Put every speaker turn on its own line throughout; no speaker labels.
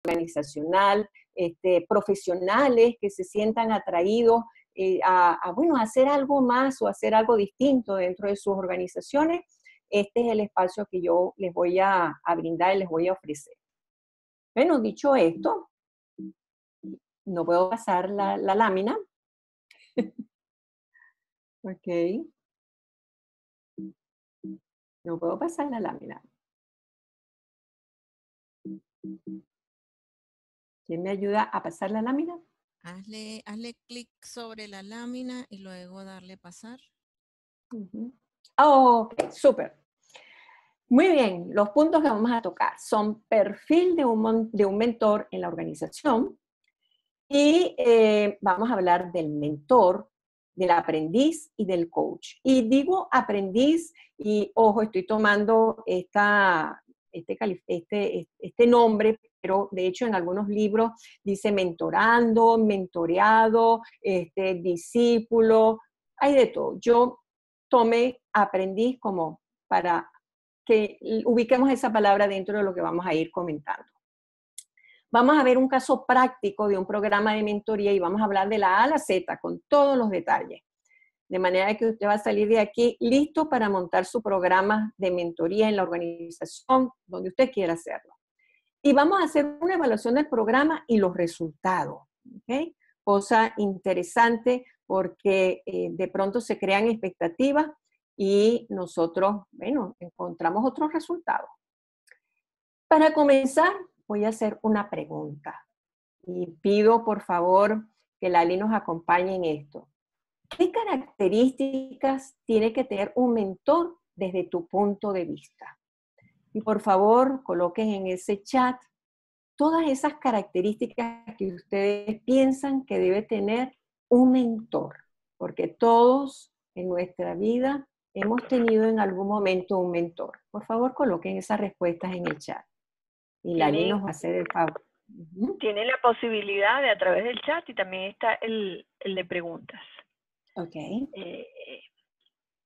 organizacional, profesionales que se sientan atraídos bueno, a hacer algo más o hacer algo distinto dentro de sus organizaciones. Este es el espacio que yo les voy a brindar y les voy a ofrecer. Bueno, dicho esto, no puedo pasar la lámina. Ok. No puedo pasar la lámina. ¿Quién me ayuda a pasar la lámina?
Hazle clic sobre la lámina y luego darle pasar.
Ok, súper. Muy bien, los puntos que vamos a tocar son perfil de un mentor en la organización y vamos a hablar del mentor, del aprendiz y del coach. Y digo aprendiz y, ojo, estoy tomando este nombre, pero de hecho en algunos libros dice mentorando, mentoreado, discípulo, hay de todo. Yo tomé aprendiz como para que ubiquemos esa palabra dentro de lo que vamos a ir comentando. Vamos a ver un caso práctico de un programa de mentoría y vamos a hablar de la A a la Z con todos los detalles. De manera que usted va a salir de aquí listo para montar su programa de mentoría en la organización donde usted quiera hacerlo. Y vamos a hacer una evaluación del programa y los resultados. ¿Okay? Cosa interesante porque de pronto se crean expectativas y nosotros, bueno, encontramos otros resultados. Para comenzar, voy a hacer una pregunta y pido por favor que Lali nos acompañe en esto. ¿Qué características tiene que tener un mentor desde tu punto de vista? Y por favor, coloquen en ese chat todas esas características que ustedes piensan que debe tener un mentor, porque todos en nuestra vida hemos tenido en algún momento un mentor. Por favor, coloquen esas respuestas en el chat. Y Lali nos va a hacer el favor.
Tiene la posibilidad de a través del chat y también está el de preguntas.
Ok.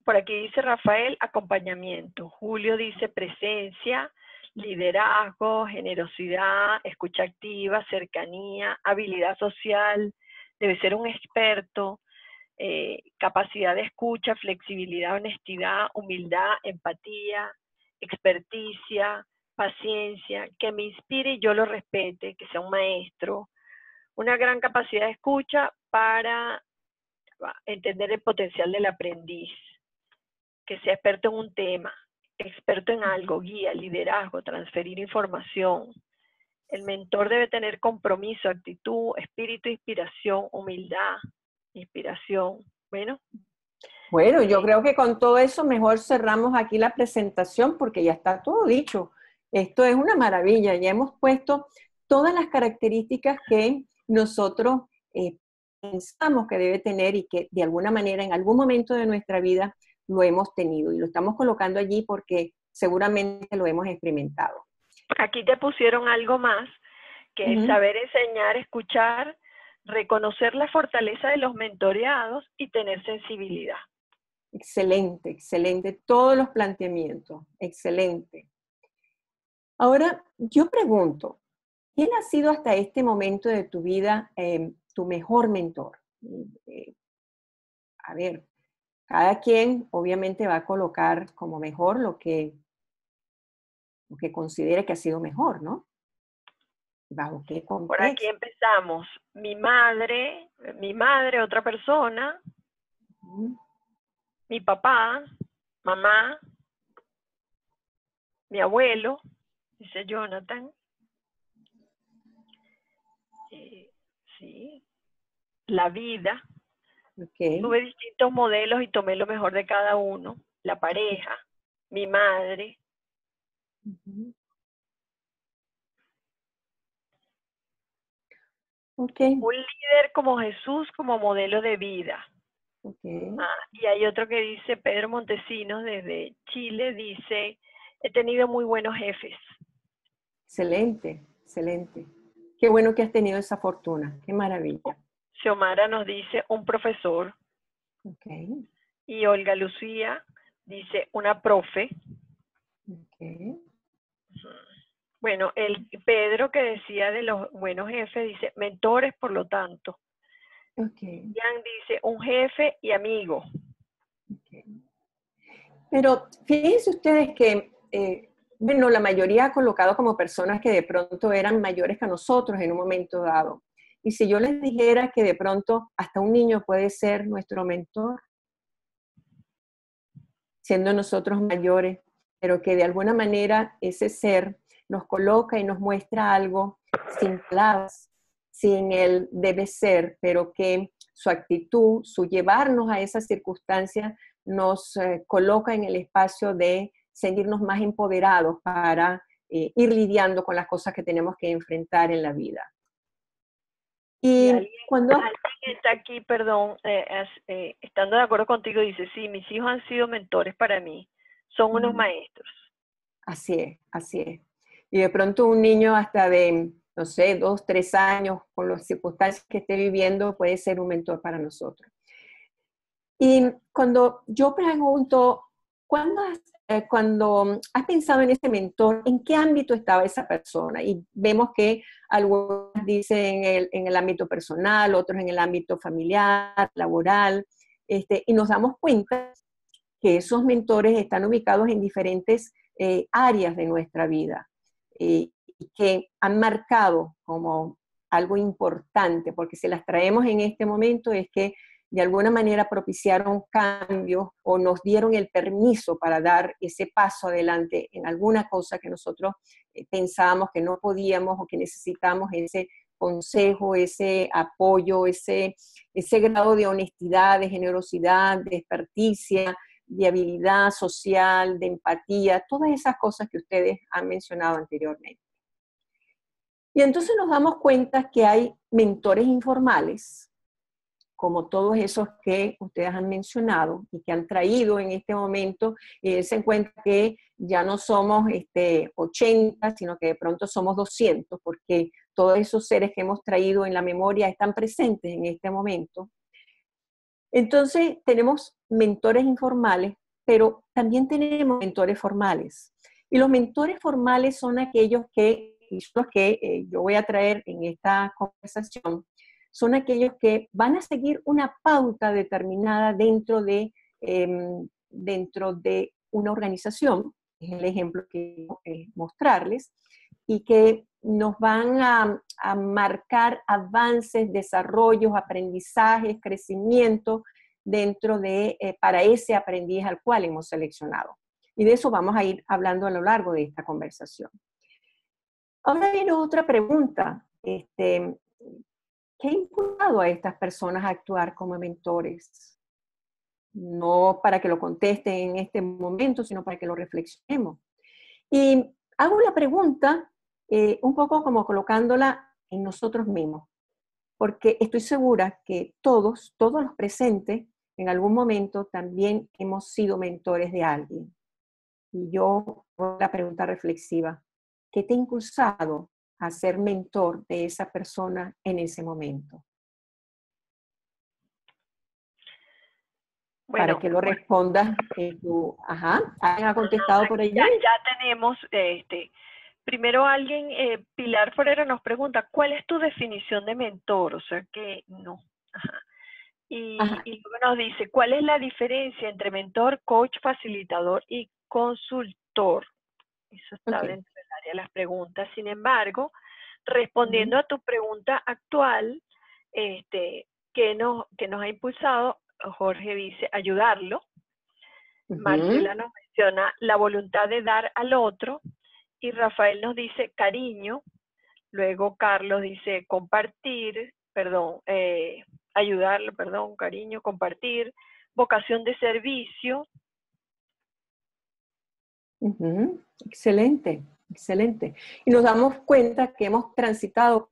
Por aquí dice Rafael, acompañamiento. Julio dice presencia, liderazgo, generosidad, escucha activa, cercanía, habilidad social, debe ser un experto, capacidad de escucha, flexibilidad, honestidad, humildad, empatía, experticia, paciencia, que me inspire y yo lo respete, que sea un maestro, una gran capacidad de escucha para entender el potencial del aprendiz, que sea experto en un tema, experto en algo, guía, liderazgo, transferir información. El mentor debe tener compromiso, actitud, espíritu, inspiración, humildad, inspiración.
Bueno, yo creo que con todo eso mejor cerramos aquí la presentación porque ya está todo dicho. Esto es una maravilla. Ya hemos puesto todas las características que nosotros pensamos que debe tener y que de alguna manera en algún momento de nuestra vida lo hemos tenido. Y lo estamos colocando allí porque seguramente lo hemos experimentado.
Aquí te pusieron algo más, que es saber enseñar, escuchar, reconocer la fortaleza de los mentoreados y tener sensibilidad.
Excelente, excelente. Todos los planteamientos, excelente. Ahora, yo pregunto, ¿quién ha sido hasta este momento de tu vida tu mejor mentor? A ver, cada quien obviamente va a colocar como mejor lo que considere que ha sido mejor, ¿no? ¿Bajo qué contexto?
Por aquí empezamos. Mi madre, otra persona, mi papá, mamá, mi abuelo, dice Jonathan. Sí. La vida.
Okay.
Tuve distintos modelos y tomé lo mejor de cada uno. La pareja, mi madre.
Okay.
Un líder como Jesús como modelo de vida.
Okay.
Y hay otro que dice, Pedro Montesinos desde Chile, dice, he tenido muy buenos jefes.
Excelente, excelente. Qué bueno que has tenido esa fortuna, qué maravilla.
Xiomara nos dice, un profesor.
Okay.
Y Olga Lucía dice, una profe.
Okay.
Bueno, el Pedro que decía de los buenos jefes dice mentores, por lo tanto.
Okay.
Jan dice un jefe y amigo.
Okay. Pero fíjense ustedes que, bueno, la mayoría ha colocado como personas que de pronto eran mayores que nosotros en un momento dado. Y si yo les dijera que de pronto hasta un niño puede ser nuestro mentor, siendo nosotros mayores, pero que de alguna manera ese ser nos coloca y nos muestra algo sin palabras, sin el debe ser, pero que su actitud, su llevarnos a esas circunstancias nos coloca en el espacio de sentirnos más empoderados para ir lidiando con las cosas que tenemos que enfrentar en la vida. Y cuando...
Alguien está aquí, perdón, estando de acuerdo contigo, dice, sí, mis hijos han sido mentores para mí, son unos maestros.
Así es, así es. Y de pronto un niño hasta de, no sé, 2, 3 años, con las circunstancias que esté viviendo, puede ser un mentor para nosotros. Y cuando yo pregunto, cuando has pensado en ese mentor, ¿en qué ámbito estaba esa persona? Y vemos que algunos dicen en el ámbito personal, otros en el ámbito familiar, laboral, y nos damos cuenta que esos mentores están ubicados en diferentes áreas de nuestra vida y que han marcado como algo importante, porque si las traemos en este momento es que de alguna manera propiciaron cambios o nos dieron el permiso para dar ese paso adelante en alguna cosa que nosotros pensábamos que no podíamos o que necesitamos ese consejo, ese apoyo, ese grado de honestidad, de generosidad, de experticia, de habilidad social, de empatía, todas esas cosas que ustedes han mencionado anteriormente. Y entonces nos damos cuenta que hay mentores informales, como todos esos que ustedes han mencionado y que han traído en este momento, se encuentra que ya no somos 80, sino que de pronto somos 200, porque todos esos seres que hemos traído en la memoria están presentes en este momento. Entonces, tenemos mentores informales, pero también tenemos mentores formales. Y los mentores formales son aquellos que, y son los que yo voy a traer en esta conversación, son aquellos que van a seguir una pauta determinada dentro de una organización, es el ejemplo que quiero mostrarles, y que nos van a marcar avances, desarrollos, aprendizajes, crecimiento dentro de, para ese aprendiz al cual hemos seleccionado. Y de eso vamos a ir hablando a lo largo de esta conversación. Ahora viene otra pregunta. ¿Qué ha impulsado a estas personas a actuar como mentores? No para que lo contesten en este momento, sino para que lo reflexionemos. Y hago la pregunta un poco como colocándola en nosotros mismos, porque estoy segura que todos los presentes, en algún momento también hemos sido mentores de alguien. Y yo hago la pregunta reflexiva, ¿qué te ha impulsado a ser mentor de esa persona en ese momento? Bueno, para que lo respondas tú. Ajá, ¿alguien ha contestado por allí?
Ya tenemos, primero alguien, Pilar Forero nos pregunta, ¿cuál es tu definición de mentor? O sea que no. Ajá. Y luego nos dice, ¿cuál es la diferencia entre mentor, coach, facilitador y consultor? Eso está dentro del área de las preguntas. Sin embargo, respondiendo a tu pregunta actual, que nos ha impulsado, Jorge dice, ayudarlo. Marcela nos menciona la voluntad de dar al otro. Y Rafael nos dice cariño. Luego Carlos dice compartir, ayudarlo, cariño, compartir. Vocación de servicio.
Excelente, excelente. Y nos damos cuenta que hemos transitado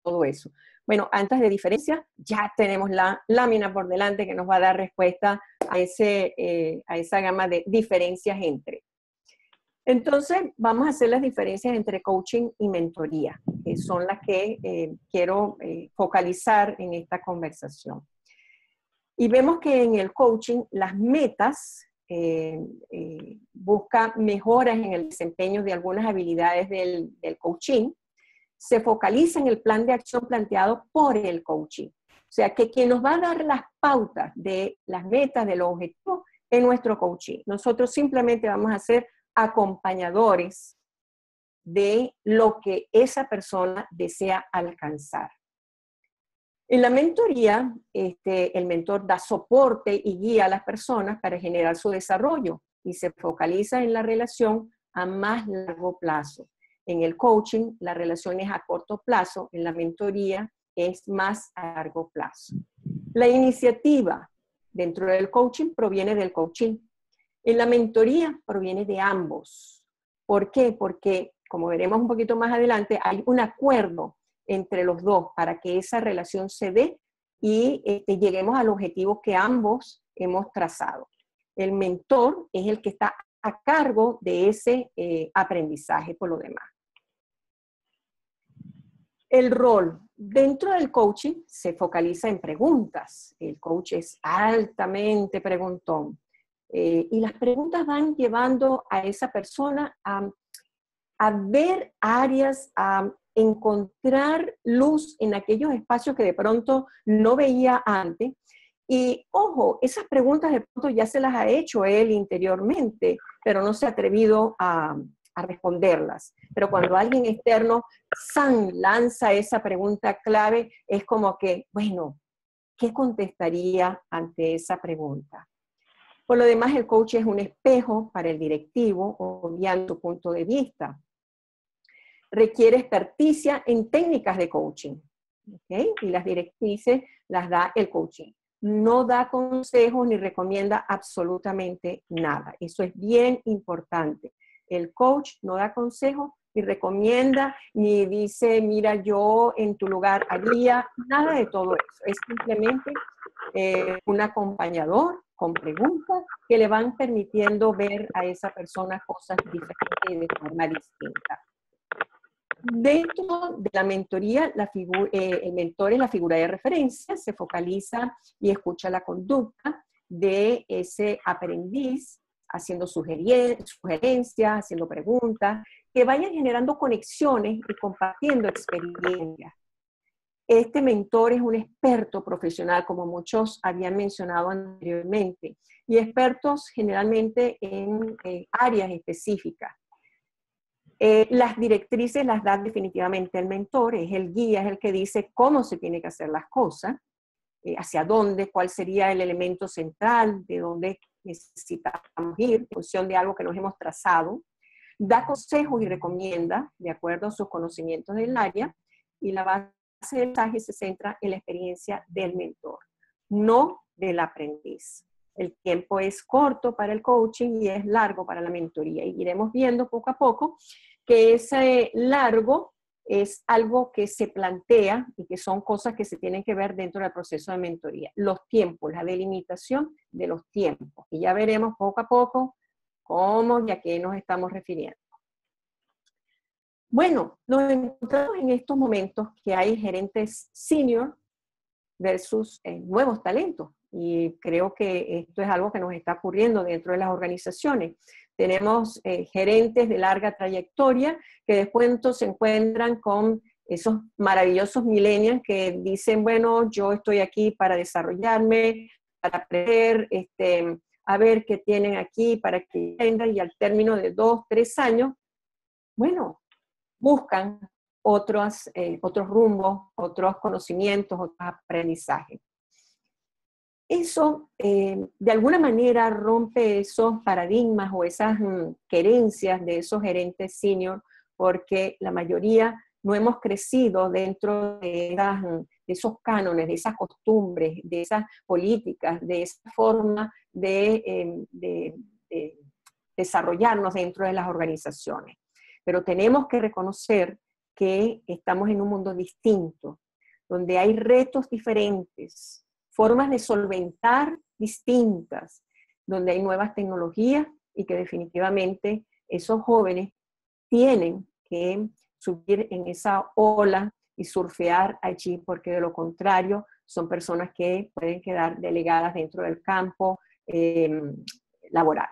todo eso. Bueno, antes de diferencia, ya tenemos la lámina por delante que nos va a dar respuesta a esa gama de diferencias entre. Entonces, vamos a hacer las diferencias entre coaching y mentoría, que son las que quiero focalizar en esta conversación. Y vemos que en el coaching las metas busca mejoras en el desempeño de algunas habilidades del coaching, se focaliza en el plan de acción planteado por el coaching. O sea, que quien nos va a dar las pautas de las metas, de los objetivos, es nuestro coaching. Nosotros simplemente vamos a ser acompañadores de lo que esa persona desea alcanzar. En la mentoría, el mentor da soporte y guía a las personas para generar su desarrollo y se focaliza en la relación a más largo plazo. En el coaching, la relación es a corto plazo, en la mentoría es más a largo plazo. La iniciativa dentro del coaching proviene del coaching. En la mentoría proviene de ambos. ¿Por qué? Porque, como veremos un poquito más adelante, hay un acuerdo entre los dos para que esa relación se dé y lleguemos al objetivo que ambos hemos trazado. El mentor es el que está a cargo de ese aprendizaje por lo demás. El rol dentro del coaching se focaliza en preguntas. El coach es altamente preguntón. Y las preguntas van llevando a esa persona a ver áreas, a encontrar luz en aquellos espacios que de pronto no veía antes. Y ojo, esas preguntas de pronto ya se las ha hecho él interiormente, pero no se ha atrevido a responderlas. Pero cuando alguien externo lanza esa pregunta clave, es como que, bueno, ¿qué contestaría ante esa pregunta? Por lo demás, el coach es un espejo para el directivo o guiando su punto de vista. Requiere experticia en técnicas de coaching, ¿okay? Y las directrices las da el coaching. No da consejos ni recomienda absolutamente nada. Eso es bien importante. El coach no da consejos ni recomienda, ni dice, mira, yo en tu lugar haría, nada de todo eso. Es simplemente un acompañador con preguntas que le van permitiendo ver a esa persona cosas diferentes y de forma distinta. Dentro de la mentoría, el mentor es la figura de referencia, se focaliza y escucha la conducta de ese aprendiz, haciendo sugerencias, haciendo preguntas, que vayan generando conexiones y compartiendo experiencias. Este mentor es un experto profesional, como muchos habían mencionado anteriormente, y expertos generalmente en áreas específicas. Las directrices las da definitivamente el mentor, es el guía, es el que dice cómo se tiene que hacer las cosas, hacia dónde, cuál sería el elemento central, de dónde necesitamos ir, en función de algo que nos hemos trazado. Da consejos y recomienda, de acuerdo a sus conocimientos del área, y la base del mensaje se centra en la experiencia del mentor, no del aprendiz. El tiempo es corto para el coaching y es largo para la mentoría. Y iremos viendo poco a poco que ese largo es algo que se plantea y que son cosas que se tienen que ver dentro del proceso de mentoría. Los tiempos, la delimitación de los tiempos. Y ya veremos poco a poco cómo y a qué nos estamos refiriendo. Bueno, nos encontramos en estos momentos que hay gerentes senior versus nuevos talentos. Y creo que esto es algo que nos está ocurriendo dentro de las organizaciones. Tenemos gerentes de larga trayectoria que después se encuentran con esos maravillosos millennials que dicen, bueno, yo estoy aquí para desarrollarme, para aprender, a ver qué tienen aquí para que aprendan, y al término de 2, 3 años, bueno, buscan otros rumbos, otros conocimientos, otros aprendizajes. Eso, de alguna manera, rompe esos paradigmas o esas querencias de esos gerentes senior, porque la mayoría no hemos crecido dentro de esos cánones, de esas costumbres, de esas políticas, de esa forma de desarrollarnos dentro de las organizaciones. Pero tenemos que reconocer que estamos en un mundo distinto, donde hay retos diferentes, formas de solventar distintas, donde hay nuevas tecnologías y que definitivamente esos jóvenes tienen que subir en esa ola y surfear allí, porque de lo contrario son personas que pueden quedar delegadas dentro del campo laboral.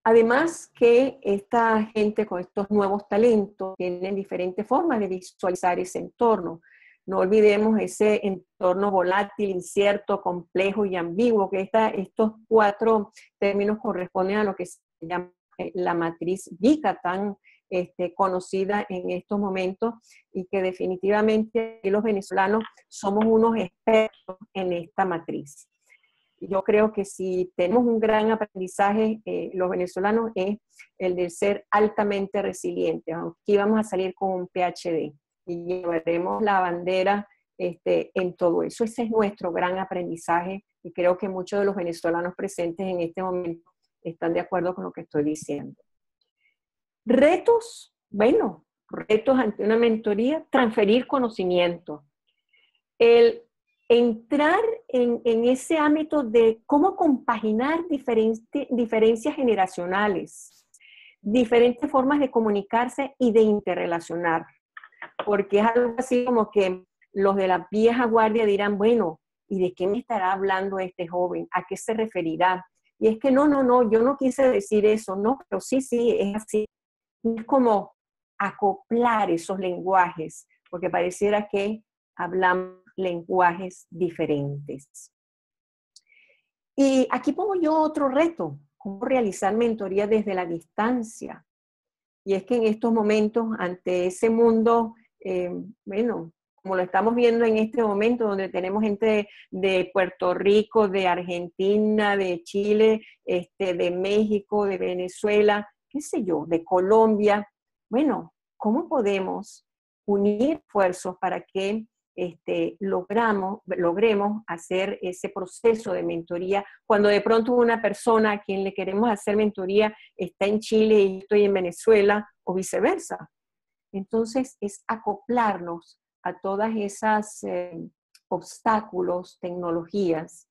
Además que esta gente con estos nuevos talentos tienen diferentes formas de visualizar ese entorno. No olvidemos ese entorno volátil, incierto, complejo y ambiguo, que estos 4 términos corresponden a lo que se llama la matriz VICA, tan conocida en estos momentos, y que definitivamente los venezolanos somos unos expertos en esta matriz. Yo creo que si tenemos un gran aprendizaje, los venezolanos, es el de ser altamente resilientes. Aquí vamos a salir con un PhD y llevaremos la bandera en todo eso. Ese es nuestro gran aprendizaje y creo que muchos de los venezolanos presentes en este momento están de acuerdo con lo que estoy diciendo. Retos, bueno, retos ante una mentoría: transferir conocimiento. El entrar en ese ámbito de cómo compaginar diferencias generacionales, diferentes formas de comunicarse y de interrelacionar. Porque es algo así como que los de la vieja guardia dirán, bueno, ¿y de qué me estará hablando este joven? ¿A qué se referirá? Y es que no, yo no quise decir eso, no, pero sí, es así. Es como acoplar esos lenguajes, porque pareciera que hablamos lenguajes diferentes. Y aquí pongo yo otro reto: cómo realizar mentoría desde la distancia. Y es que en estos momentos, ante ese mundo, bueno, como lo estamos viendo en este momento, donde tenemos gente de Puerto Rico, de Argentina, de Chile, de México, de Venezuela, qué sé yo, de Colombia. Bueno, ¿cómo podemos unir esfuerzos para que logremos hacer ese proceso de mentoría cuando de pronto una persona a quien le queremos hacer mentoría está en Chile y yo estoy en Venezuela, o viceversa? Entonces es acoplarnos a todas esas obstáculos, tecnologías.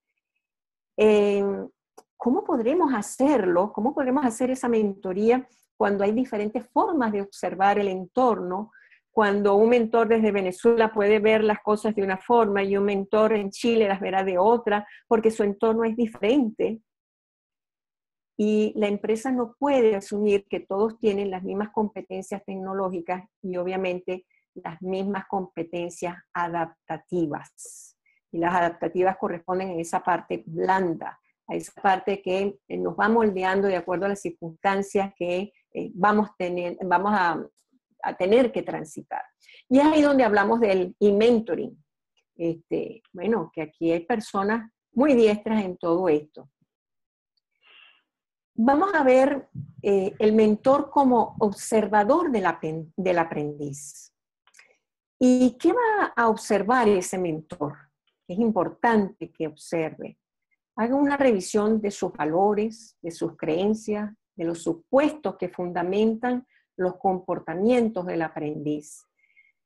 ¿Cómo podremos hacerlo? ¿Cómo podremos hacer esa mentoría cuando hay diferentes formas de observar el entorno? Cuando un mentor desde Venezuela puede ver las cosas de una forma y un mentor en Chile las verá de otra, porque su entorno es diferente. Y la empresa no puede asumir que todos tienen las mismas competencias tecnológicas y obviamente las mismas competencias adaptativas. Y las adaptativas corresponden a esa parte blanda, a esa parte que nos va moldeando de acuerdo a las circunstancias que vamos a tener que transitar. Y es ahí donde hablamos del e-mentoring. Bueno, que aquí hay personas muy diestras en todo esto. Vamos a ver el mentor como observador del aprendiz. ¿Y qué va a observar ese mentor? Es importante que observe. Haga una revisión de sus valores, de sus creencias, de los supuestos que fundamentan los comportamientos del aprendiz.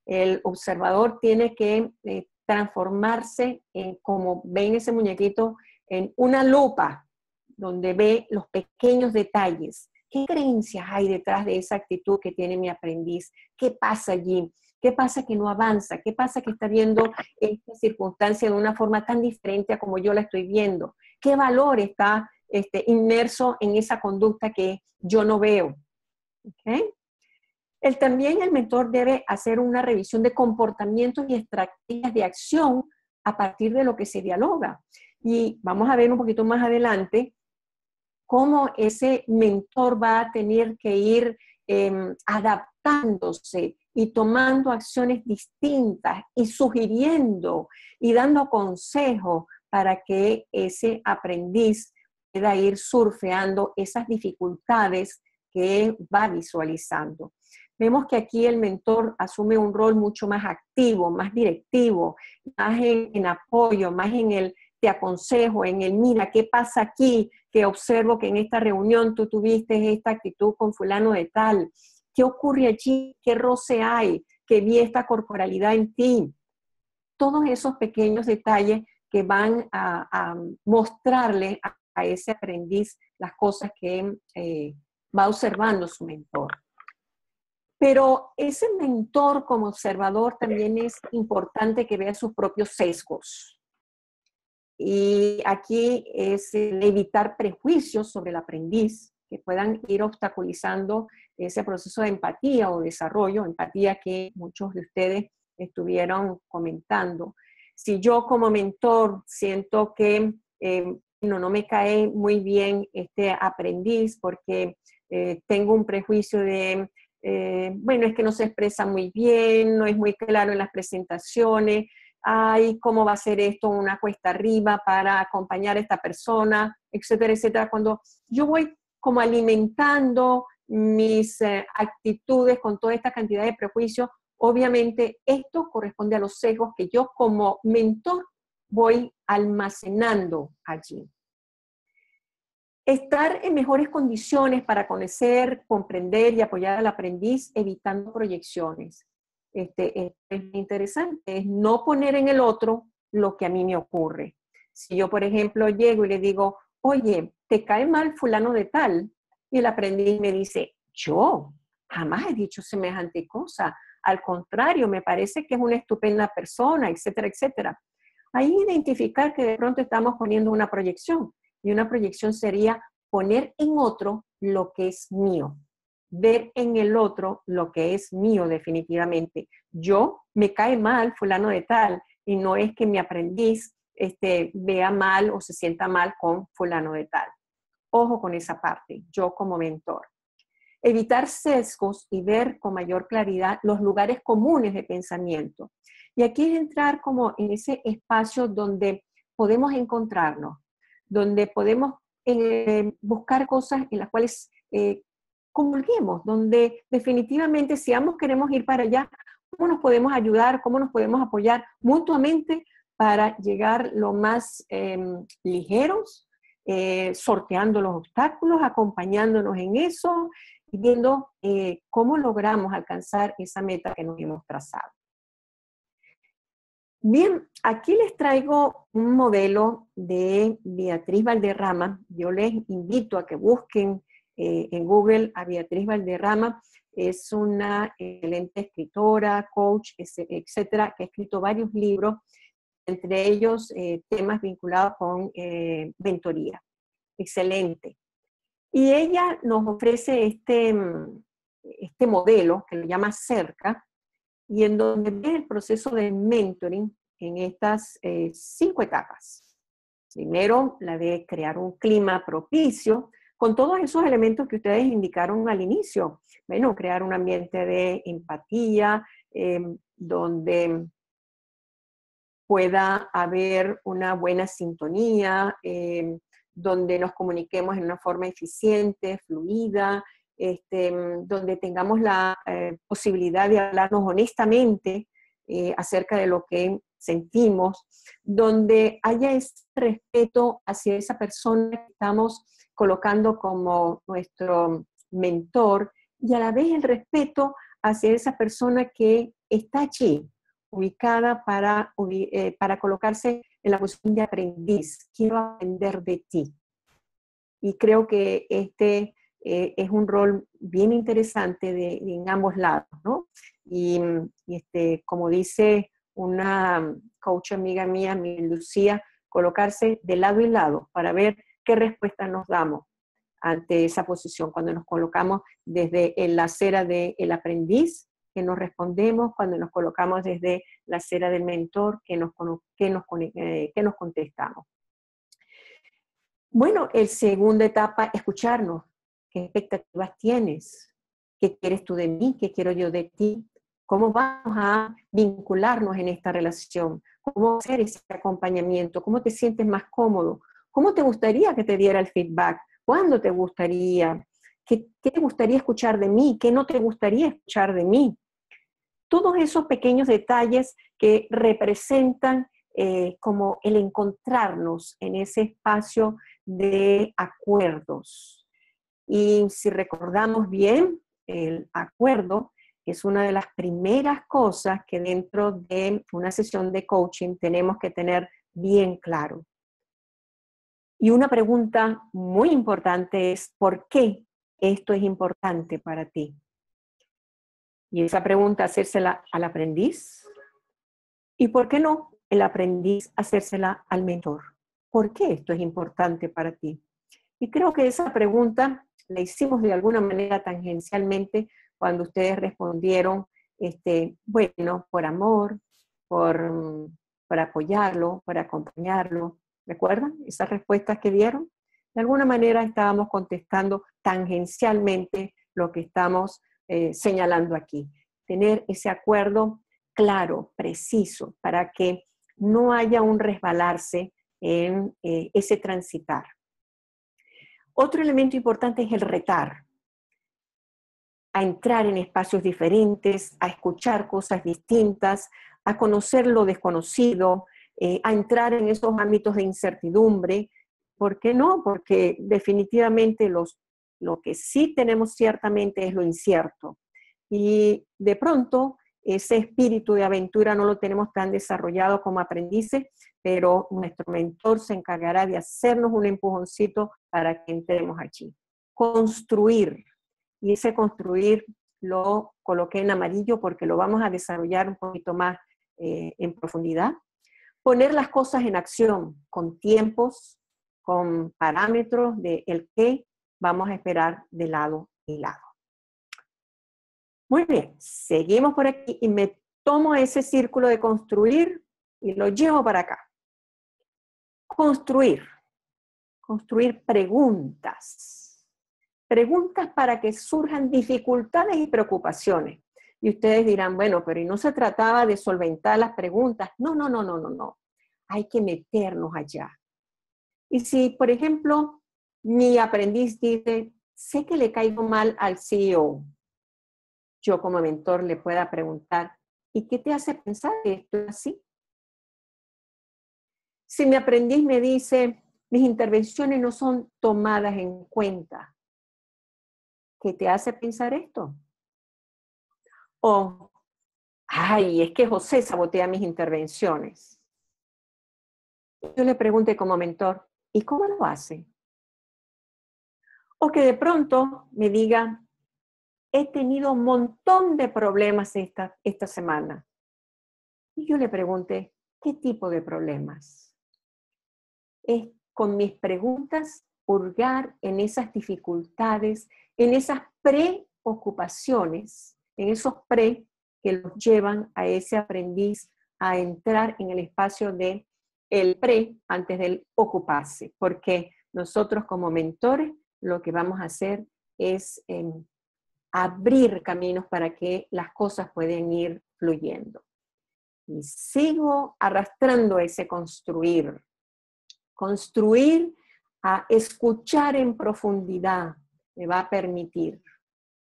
El observador tiene que transformarse en, como ven ese muñequito, en una lupa donde ve los pequeños detalles. ¿Qué creencias hay detrás de esa actitud que tiene mi aprendiz? ¿Qué pasa allí? ¿Qué pasa que no avanza? ¿Qué pasa que está viendo esta circunstancia de una forma tan diferente a como yo la estoy viendo? ¿Qué valor está inmerso en esa conducta que yo no veo? ¿Okay? También el mentor debe hacer una revisión de comportamientos y estrategias de acción a partir de lo que se dialoga. Y vamos a ver un poquito más adelante cómo ese mentor va a tener que ir adaptándose y tomando acciones distintas y sugiriendo y dando consejos para que ese aprendiz pueda ir surfeando esas dificultades que va visualizando. Vemos que aquí el mentor asume un rol mucho más activo, más directivo, más en apoyo, más en el te aconsejo, en el mira, ¿qué pasa aquí? Que observo que en esta reunión tú tuviste esta actitud con fulano de tal. ¿Qué ocurre allí? ¿Qué roce hay? ¿Qué vi esta corporalidad en ti? Todos esos pequeños detalles que van a mostrarle a ese aprendiz las cosas que va observando su mentor. Pero ese mentor como observador también es importante que vea sus propios sesgos. Y aquí es el evitar prejuicios sobre el aprendiz que puedan ir obstaculizando ese proceso de empatía o desarrollo, empatía que muchos de ustedes estuvieron comentando. Si yo como mentor siento que no me cae muy bien este aprendiz porque tengo un prejuicio de, bueno, es que no se expresa muy bien, no es muy claro en las presentaciones, ay, ¿cómo va a ser esto una cuesta arriba para acompañar a esta persona, etcétera, etcétera? Cuando yo voy como alimentando mis actitudes con toda esta cantidad de prejuicios, obviamente esto corresponde a los sesgos que yo como mentor voy almacenando allí. Estar en mejores condiciones para conocer, comprender y apoyar al aprendiz, evitando proyecciones. Es interesante, es no poner en el otro lo que a mí me ocurre. Si yo, por ejemplo, llego y le digo, oye, ¿te cae mal fulano de tal? Y el aprendiz me dice, yo jamás he dicho semejante cosa. Al contrario, me parece que es una estupenda persona, etcétera, etcétera. Ahí identificar que de pronto estamos poniendo una proyección. Y una proyección sería poner en otro lo que es mío. Ver en el otro lo que es mío definitivamente. Yo me cae mal fulano de tal y no es que mi aprendiz vea mal o se sienta mal con fulano de tal. Ojo con esa parte, yo como mentor. Evitar sesgos y ver con mayor claridad los lugares comunes de pensamiento. Y aquí es entrar como en ese espacio donde podemos encontrarnos, donde podemos buscar cosas en las cuales comulguemos, donde definitivamente si ambos queremos ir para allá, ¿cómo nos podemos ayudar? ¿Cómo nos podemos apoyar mutuamente para llegar lo más ligeros, sorteando los obstáculos, acompañándonos en eso y viendo cómo logramos alcanzar esa meta que nos hemos trazado? Bien, aquí les traigo un modelo de Beatriz Valderrama. Yo les invito a que busquen en Google a Beatriz Valderrama. Es una excelente escritora, coach, etcétera, que ha escrito varios libros, entre ellos temas vinculados con mentoría. Excelente. Y ella nos ofrece este modelo que le llama Cerca, y en donde ve el proceso de mentoring en estas 5 etapas. Primero, la de crear un clima propicio, con todos esos elementos que ustedes indicaron al inicio. Bueno, crear un ambiente de empatía, donde pueda haber una buena sintonía, donde nos comuniquemos en una forma eficiente, fluida, donde tengamos la posibilidad de hablarnos honestamente acerca de lo que sentimos, donde haya ese respeto hacia esa persona que estamos colocando como nuestro mentor y a la vez el respeto hacia esa persona que está allí, ubicada para colocarse en la posición de aprendiz. Quiero aprender de ti. Y creo que es un rol bien interesante en ambos lados, ¿no? Y como dice una coach amiga mía, mi Lucía, colocarse de lado y lado para ver qué respuesta nos damos ante esa posición, cuando nos colocamos desde la acera del aprendiz, que nos respondemos, cuando nos colocamos desde la acera del mentor, que nos contestamos. Bueno, el segunda etapa, escucharnos. ¿Qué expectativas tienes? ¿Qué quieres tú de mí? ¿Qué quiero yo de ti? ¿Cómo vamos a vincularnos en esta relación? ¿Cómo hacer ese acompañamiento? ¿Cómo te sientes más cómodo? ¿Cómo te gustaría que te diera el feedback? ¿Cuándo te gustaría? ¿Qué te gustaría escuchar de mí? ¿Qué no te gustaría escuchar de mí? Todos esos pequeños detalles que representan como el encontrarnos en ese espacio de acuerdos. Y si recordamos bien, el acuerdo es una de las primeras cosas que dentro de una sesión de coaching tenemos que tener bien claro. Y una pregunta muy importante es, ¿por qué esto es importante para ti? Y esa pregunta hacérsela al aprendiz. ¿Y por qué no el aprendiz hacérsela al mentor? ¿por qué esto es importante para ti? Y creo que esa pregunta la hicimos de alguna manera tangencialmente cuando ustedes respondieron, bueno, por amor, por apoyarlo, por acompañarlo. ¿Recuerdan esas respuestas que dieron? De alguna manera estábamos contestando tangencialmente lo que estamos señalando aquí. Tener ese acuerdo claro, preciso, para que no haya un resbalarse en ese transitar. Otro elemento importante es el retar, a entrar en espacios diferentes, a escuchar cosas distintas, a conocer lo desconocido, a entrar en esos ámbitos de incertidumbre. ¿Por qué no? Porque definitivamente lo que sí tenemos ciertamente es lo incierto. Y de pronto ese espíritu de aventura no lo tenemos tan desarrollado como aprendices, pero nuestro mentor se encargará de hacernos un empujoncito para que entremos allí. Construir. Y ese construir lo coloqué en amarillo porque lo vamos a desarrollar un poquito más en profundidad. Poner las cosas en acción, con tiempos, con parámetros de el qué vamos a esperar de lado y lado. Muy bien, seguimos por aquí y me tomo ese círculo de construir y lo llevo para acá. Construir preguntas. Preguntas para que surjan dificultades y preocupaciones. Y ustedes dirán, bueno, pero ¿y no se trataba de solventar las preguntas? No. Hay que meternos allá. Y si, por ejemplo, mi aprendiz dice, sé que le caigo mal al CEO, yo como mentor le pueda preguntar, ¿y qué te hace pensar que esto es así? Si mi aprendiz me dice, mis intervenciones no son tomadas en cuenta, ¿qué te hace pensar esto? O, ay, es que José sabotea mis intervenciones. Yo le pregunté como mentor, ¿y cómo lo hace? O que de pronto me diga, he tenido un montón de problemas esta semana. Y yo le pregunté, ¿qué tipo de problemas? Es con mis preguntas hurgar en esas dificultades, en esas preocupaciones, en esos pre que los llevan a ese aprendiz a entrar en el espacio de el pre antes del ocuparse, porque nosotros como mentores lo que vamos a hacer es abrir caminos para que las cosas puedan ir fluyendo. Y sigo arrastrando ese construir a escuchar en profundidad me va a permitir,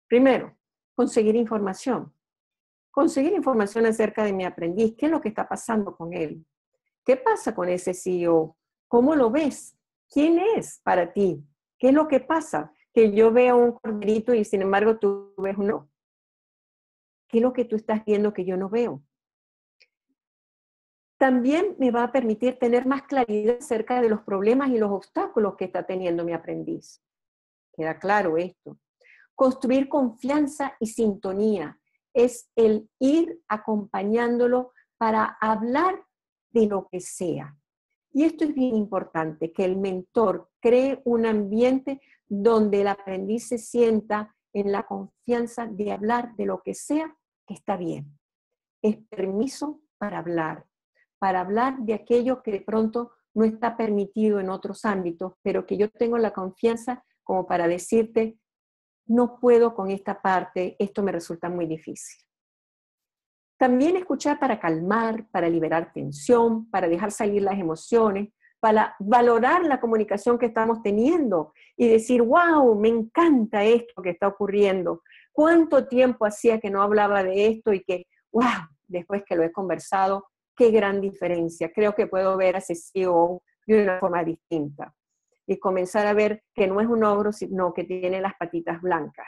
primero, conseguir información acerca de mi aprendiz, qué es lo que está pasando con él, qué pasa con ese CEO, cómo lo ves, quién es para ti, qué es lo que pasa, que yo veo un corderito y sin embargo tú ves uno, qué es lo que tú estás viendo que yo no veo. También me va a permitir tener más claridad acerca de los problemas y los obstáculos que está teniendo mi aprendiz. Queda claro esto. Construir confianza y sintonía es el ir acompañándolo para hablar de lo que sea. Y esto es bien importante, que el mentor cree un ambiente donde el aprendiz se sienta en la confianza de hablar de lo que sea que está bien. Es permiso para hablar de aquello que de pronto no está permitido en otros ámbitos, pero que yo tengo la confianza como para decirte, no puedo con esta parte, esto me resulta muy difícil. También escuchar para calmar, para liberar tensión, para dejar salir las emociones, para valorar la comunicación que estamos teniendo y decir, wow, me encanta esto que está ocurriendo. ¿Cuánto tiempo hacía que no hablaba de esto y que, wow, después que lo he conversado, qué gran diferencia. Creo que puedo ver a ese CEO de una forma distinta y comenzar a ver que no es un ogro, sino que tiene las patitas blancas.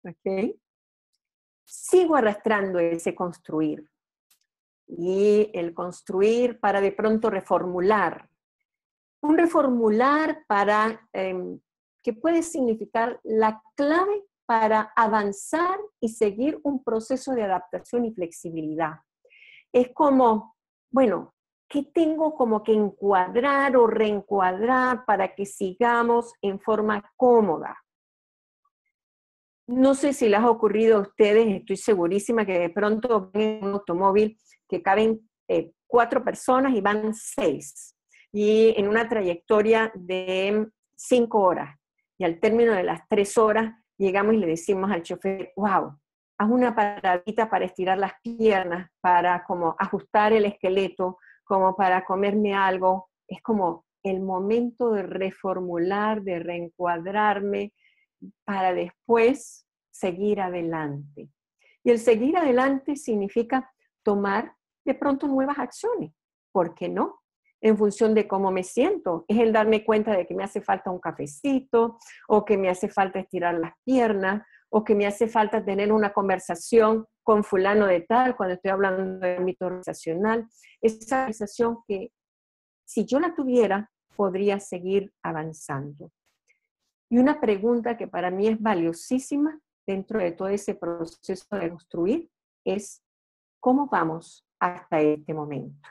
¿Ok? Sigo arrastrando ese construir. Y el construir para de pronto reformular. Un reformular para, que puede significar la clave para avanzar y seguir un proceso de adaptación y flexibilidad. Es como, bueno, ¿qué tengo como que encuadrar o reencuadrar para que sigamos en forma cómoda? No sé si les ha ocurrido a ustedes, estoy segurísima que de pronto ven en un automóvil que caben 4 personas y van 6, y en una trayectoria de 5 horas. Y al término de las 3 horas, llegamos y le decimos al chofer, wow, haz una paradita para estirar las piernas, para como ajustar el esqueleto, como para comerme algo. Es como el momento de reformular, de reencuadrarme, para después seguir adelante. Y el seguir adelante significa tomar de pronto nuevas acciones. ¿Por qué no? En función de cómo me siento. Es el darme cuenta de que me hace falta un cafecito, o que me hace falta estirar las piernas, o que me hace falta tener una conversación con fulano de tal, cuando estoy hablando de ámbito organizacional. Esa conversación que, si yo la tuviera, podría seguir avanzando. Y una pregunta que para mí es valiosísima dentro de todo ese proceso de construir es, ¿cómo vamos hasta este momento?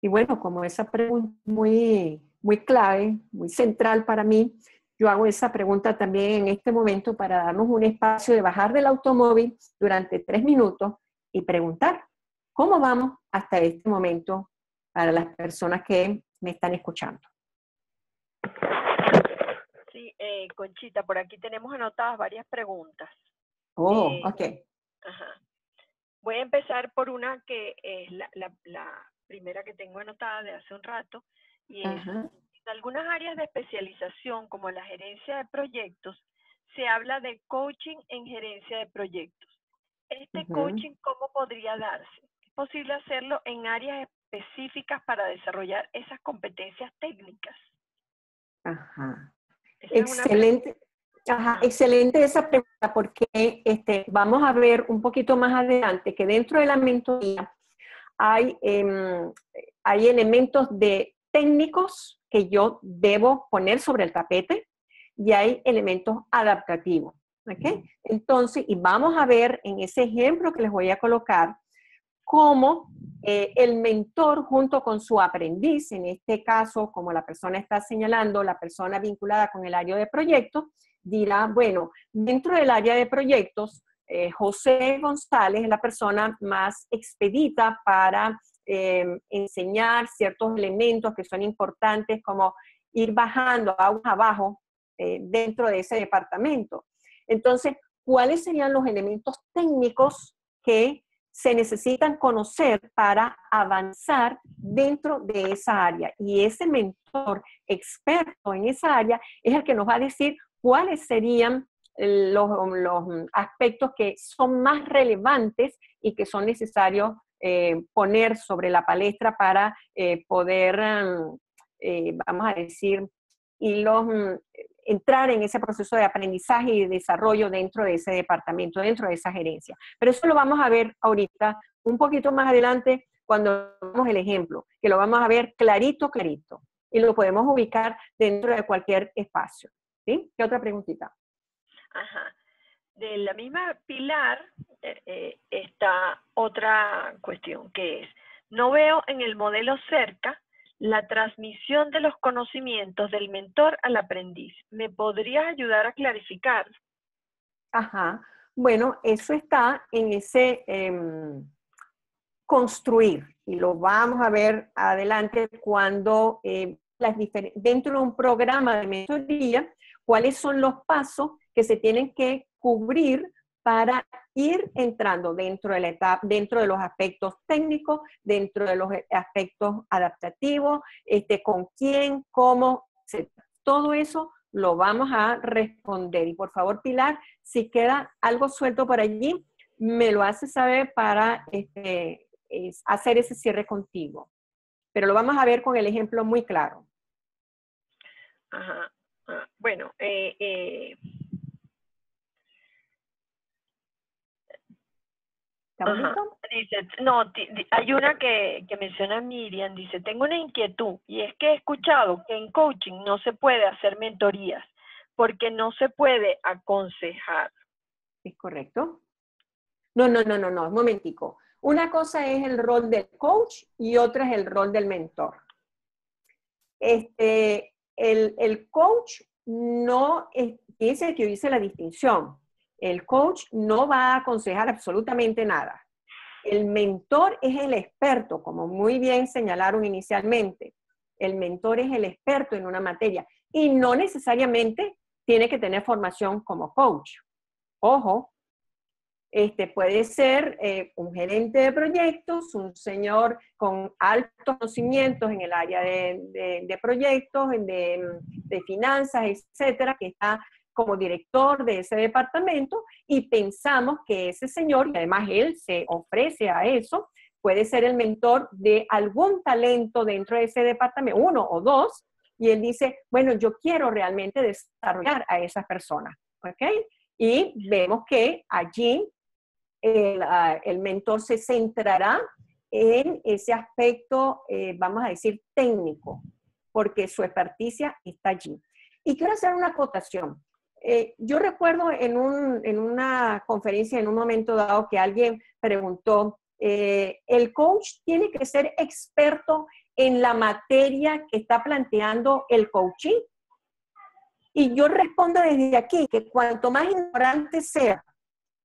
Y bueno, como esa pregunta es muy clave, muy central para mí, yo hago esa pregunta también en este momento para darnos un espacio de bajar del automóvil durante 3 minutos y preguntar, ¿cómo vamos hasta este momento para las personas que me están escuchando?
Sí, Conchita, por aquí tenemos anotadas varias preguntas.
Oh, ok.
Ajá. Voy a empezar por una que es la primera que tengo anotada de hace un rato, y es,
Ajá.
en algunas áreas de especialización, como la gerencia de proyectos, se habla de coaching en gerencia de proyectos. ¿Este coaching cómo podría darse? ¿Es posible hacerlo en áreas específicas para desarrollar esas competencias técnicas?
Ajá.
Esa es una pregunta.
Excelente. Ajá, excelente esa pregunta, porque vamos a ver un poquito más adelante que dentro de la mentoría hay elementos técnicos que yo debo poner sobre el tapete, y hay elementos adaptativos. ¿Okay? Entonces, y vamos a ver en ese ejemplo que les voy a colocar cómo el mentor junto con su aprendiz, en este caso, como la persona está señalando, la persona vinculada con el área de proyectos, dirá, bueno, dentro del área de proyectos, José González es la persona más expedita para enseñar ciertos elementos que son importantes, como ir bajando aguas abajo dentro de ese departamento. Entonces, ¿cuáles serían los elementos técnicos que se necesitan conocer para avanzar dentro de esa área? Y ese mentor experto en esa área es el que nos va a decir cuáles serían los aspectos que son más relevantes y que son necesarios poner sobre la palestra para poder, vamos a decir, entrar en ese proceso de aprendizaje y de desarrollo dentro de ese departamento, dentro de esa gerencia. Pero eso lo vamos a ver ahorita, un poquito más adelante, cuando vemos el ejemplo, que lo vamos a ver clarito, clarito. Y lo podemos ubicar dentro de cualquier espacio. ¿Sí? ¿Qué otra preguntita?
Ajá. De la misma Pilar está otra cuestión, que es, no veo en el modelo cerca la transmisión de los conocimientos del mentor al aprendiz. ¿Me podrías ayudar a clarificar?
Ajá. Bueno, eso está en ese construir, y lo vamos a ver adelante cuando dentro de un programa de mentoría, cuáles son los pasos que se tienen que cubrir para ir entrando dentro de la etapa, dentro de los aspectos técnicos, dentro de los aspectos adaptativos, con quién, cómo, etc. Todo eso lo vamos a responder. Y por favor, Pilar, si queda algo suelto por allí, me lo hace saber para hacer ese cierre contigo. Pero lo vamos a ver con el ejemplo muy claro.
Ajá. Bueno,
¿Estamos listos?
Dice, no, hay una que menciona Miriam, dice, tengo una inquietud, y es que he escuchado que en coaching no se puede hacer mentorías porque no se puede aconsejar.
¿Es correcto? No, un momentico. Una cosa es el rol del coach y otra es el rol del mentor. El coach no, fíjense que yo hice la distinción. El coach no va a aconsejar absolutamente nada. El mentor es el experto, como muy bien señalaron inicialmente. El mentor es el experto en una materia y no necesariamente tiene que tener formación como coach. Ojo, puede ser un gerente de proyectos, un señor con altos conocimientos en el área de proyectos, de finanzas, etcétera, que está como director de ese departamento y pensamos que ese señor, y además él se ofrece a eso, puede ser el mentor de algún talento dentro de ese departamento, uno o dos, y él dice, bueno, yo quiero realmente desarrollar a esas personas, ¿ok? Y vemos que allí el mentor se centrará en ese aspecto, vamos a decir, técnico, porque su experticia está allí. Y quiero hacer una acotación. Yo recuerdo en una conferencia, en un momento dado, que alguien preguntó, ¿el coach tiene que ser experto en la materia que está planteando el coaching? Y yo respondo desde aquí que cuanto más ignorante sea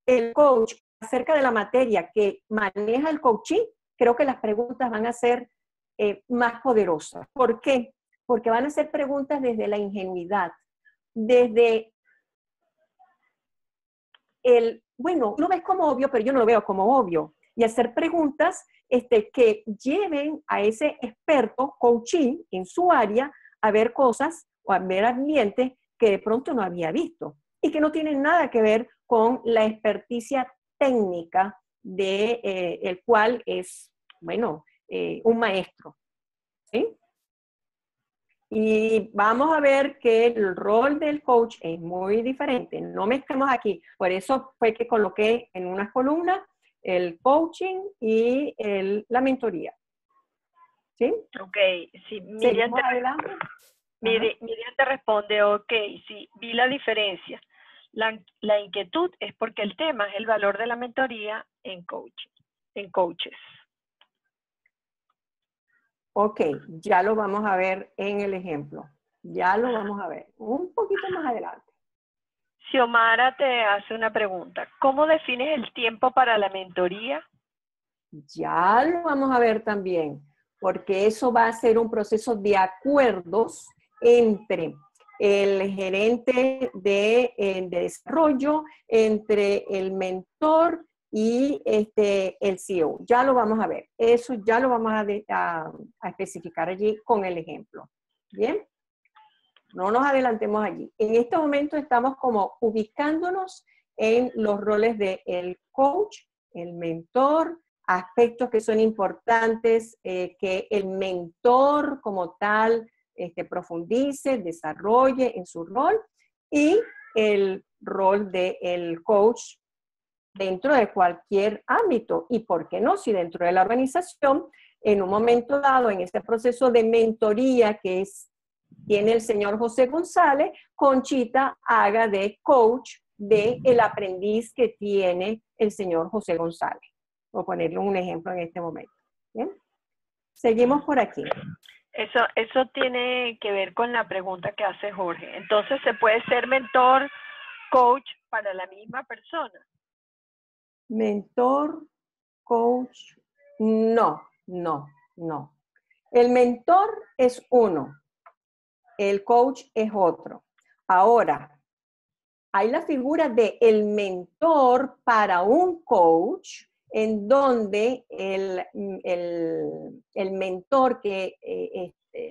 el coach acerca de la materia que maneja el coaching, creo que las preguntas van a ser más poderosas. ¿Por qué? Porque van a ser preguntas desde la ingenuidad, desde bueno, lo ves como obvio, pero yo no lo veo como obvio. Y hacer preguntas que lleven a ese experto coaching en su área a ver cosas o a ver ambientes que de pronto no había visto y que no tienen nada que ver con la experticia técnica de el cual es, bueno, un maestro. ¿Sí? Y vamos a ver que el rol del coach es muy diferente. No mezclamos aquí. Por eso fue que coloqué en unas columnas el coaching y la mentoría. ¿Sí?
Ok, sí, Miriam te responde, ok, sí, vi la diferencia. La inquietud es porque el tema es el valor de la mentoría en coaches.
Ok, ya lo vamos a ver en el ejemplo. Ya lo vamos a ver un poquito más adelante.
Xiomara te hace una pregunta. ¿Cómo defines el tiempo para la mentoría?
Ya lo vamos a ver también, porque eso va a ser un proceso de acuerdos entre el gerente de desarrollo, entre el mentor y el CEO. Ya lo vamos a ver. Eso ya lo vamos a especificar allí con el ejemplo. ¿Bien? No nos adelantemos allí. En este momento estamos como ubicándonos en los roles del coach, el mentor, aspectos que son importantes, que el mentor como tal profundice, desarrolle en su rol, y el rol del coach dentro de cualquier ámbito. Y por qué no, si dentro de la organización, en un momento dado, en este proceso de mentoría que tiene el señor José González, Conchita haga de coach de el aprendiz que tiene el señor José González. Por ponerle un ejemplo en este momento. ¿Bien? Seguimos por aquí.
Eso tiene que ver con la pregunta que hace Jorge. Entonces, ¿se puede ser mentor, coach para la misma persona?
Mentor, coach, no. El mentor es uno, el coach es otro. Ahora, hay la figura de el mentor para un coach, en donde el mentor,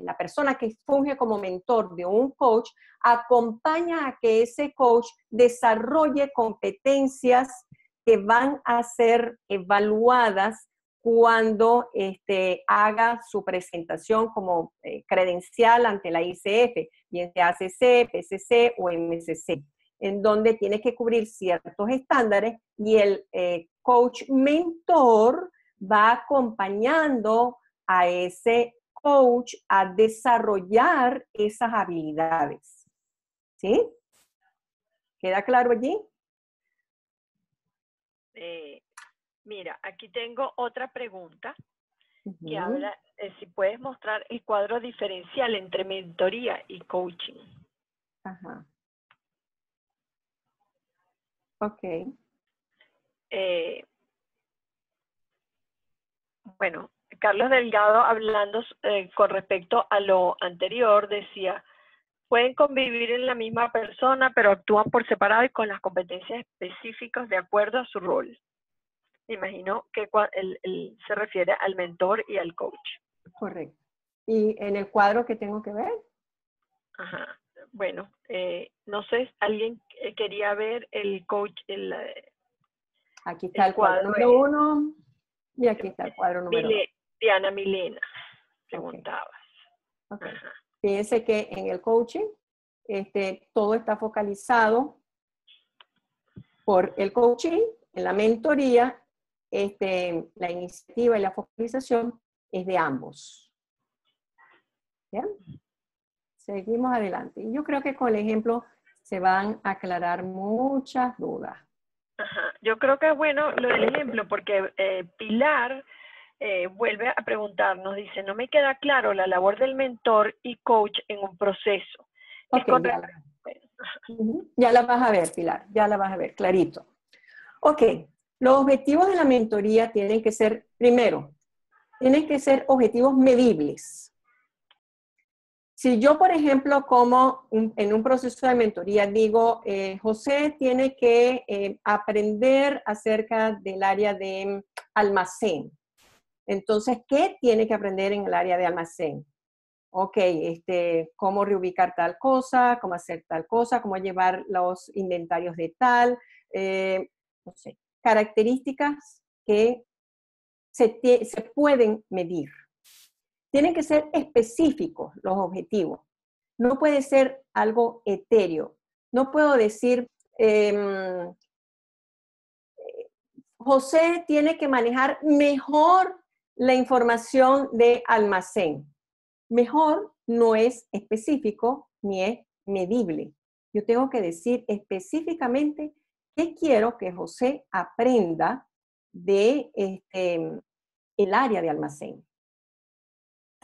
la persona que funge como mentor de un coach, acompaña a que ese coach desarrolle competencias que van a ser evaluadas cuando haga su presentación como credencial ante la ICF, bien sea ACC, PCC o MCC, en donde tiene que cubrir ciertos estándares y el coach mentor va acompañando a ese coach a desarrollar esas habilidades. ¿Sí? ¿Queda claro allí?
Mira, aquí tengo otra pregunta que
Ujú.
habla, si puedes mostrar el cuadro diferencial entre mentoría y coaching.
Ajá. Ok.
Bueno, Carlos Delgado, hablando con respecto a lo anterior, decía, pueden convivir en la misma persona, pero actúan por separado y con las competencias específicas de acuerdo a su rol. Me imagino que él se refiere al mentor y al coach.
Correcto. ¿Y en el cuadro que tengo que ver?
Ajá. Bueno, no sé, alguien quería ver el coach,
Aquí está el cuadro
cuadro.
número 1 y aquí está el cuadro número 2.
Diana Milena,
Ok.
preguntabas.
Okay.
Ajá.
Fíjense que en el coaching todo está focalizado por el coaching, en la mentoría, la iniciativa y la focalización es de ambos. ¿Bien? Seguimos adelante. Y yo creo que con el ejemplo se van a aclarar muchas dudas.
Ajá. Yo creo que es bueno lo del ejemplo, porque Pilar vuelve a preguntarnos, dice, no me queda claro la labor del mentor y coach en un proceso.
Ok, ya la vas a ver, Pilar, ya la vas a ver, clarito. Ok, los objetivos de la mentoría tienen que ser, primero, tienen que ser objetivos medibles. Si yo, por ejemplo, en un proceso de mentoría digo, José tiene que aprender acerca del área de almacén. Entonces, ¿qué tiene que aprender en el área de almacén? Ok, cómo reubicar tal cosa, cómo hacer tal cosa, cómo llevar los inventarios de tal, no sé, características que se pueden medir. Tienen que ser específicos los objetivos. No puede ser algo etéreo. No puedo decir, José tiene que manejar mejor la información de almacén. Mejor no es específico ni es medible. Yo tengo que decir específicamente qué quiero que José aprenda de el área de almacén.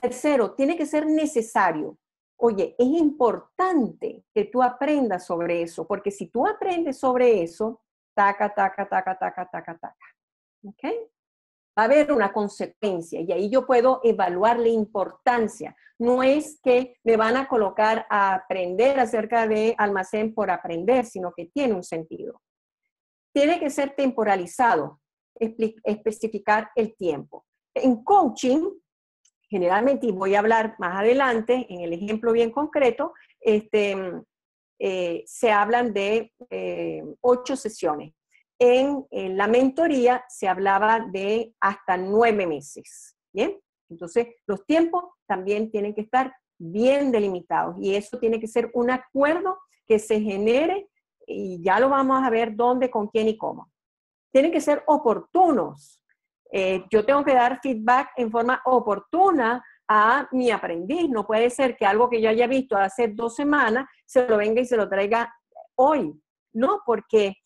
Tercero, tiene que ser necesario. Oye, es importante que tú aprendas sobre eso, porque si tú aprendes sobre eso, taca, taca, taca, taca, taca, taca. ¿Ok? Va a haber una consecuencia y ahí yo puedo evaluar la importancia. No es que me van a colocar a aprender acerca de almacén por aprender, sino que tiene un sentido. Tiene que ser temporalizado, especificar el tiempo. En coaching, generalmente, y voy a hablar más adelante, en el ejemplo bien concreto, se hablan de 8 sesiones. En la mentoría se hablaba de hasta 9 meses. ¿Bien? Entonces, los tiempos también tienen que estar bien delimitados y eso tiene que ser un acuerdo que se genere y ya lo vamos a ver dónde, con quién y cómo. Tienen que ser oportunos. Yo tengo que dar feedback en forma oportuna a mi aprendiz. No puede ser que algo que yo haya visto hace 2 semanas se lo venga y se lo traiga hoy. No, porque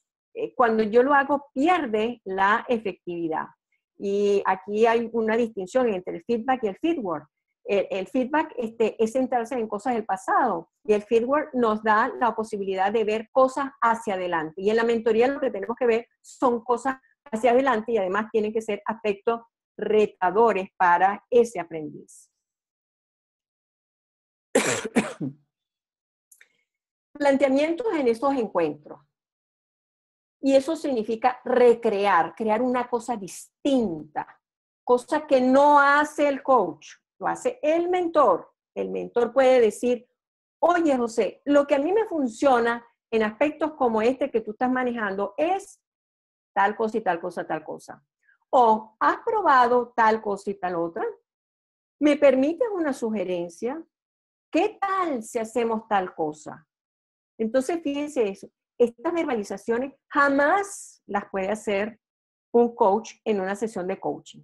cuando yo lo hago pierde la efectividad. Y aquí hay una distinción entre el feedback y el feedwork. El feedback es centrarse en cosas del pasado y el feedwork nos da la posibilidad de ver cosas hacia adelante. Y en la mentoría lo que tenemos que ver son cosas hacia adelante y además tienen que ser aspectos retadores para ese aprendiz. Planteamientos en esos encuentros. Y eso significa recrear, crear una cosa distinta, cosa que no hace el coach, lo hace el mentor. El mentor puede decir, oye José, lo que a mí me funciona en aspectos como este que tú estás manejando es tal cosa y tal cosa, tal cosa. O has probado tal cosa y tal otra. ¿Me permites una sugerencia? ¿Qué tal si hacemos tal cosa? Entonces, fíjense eso. Estas verbalizaciones jamás las puede hacer un coach en una sesión de coaching.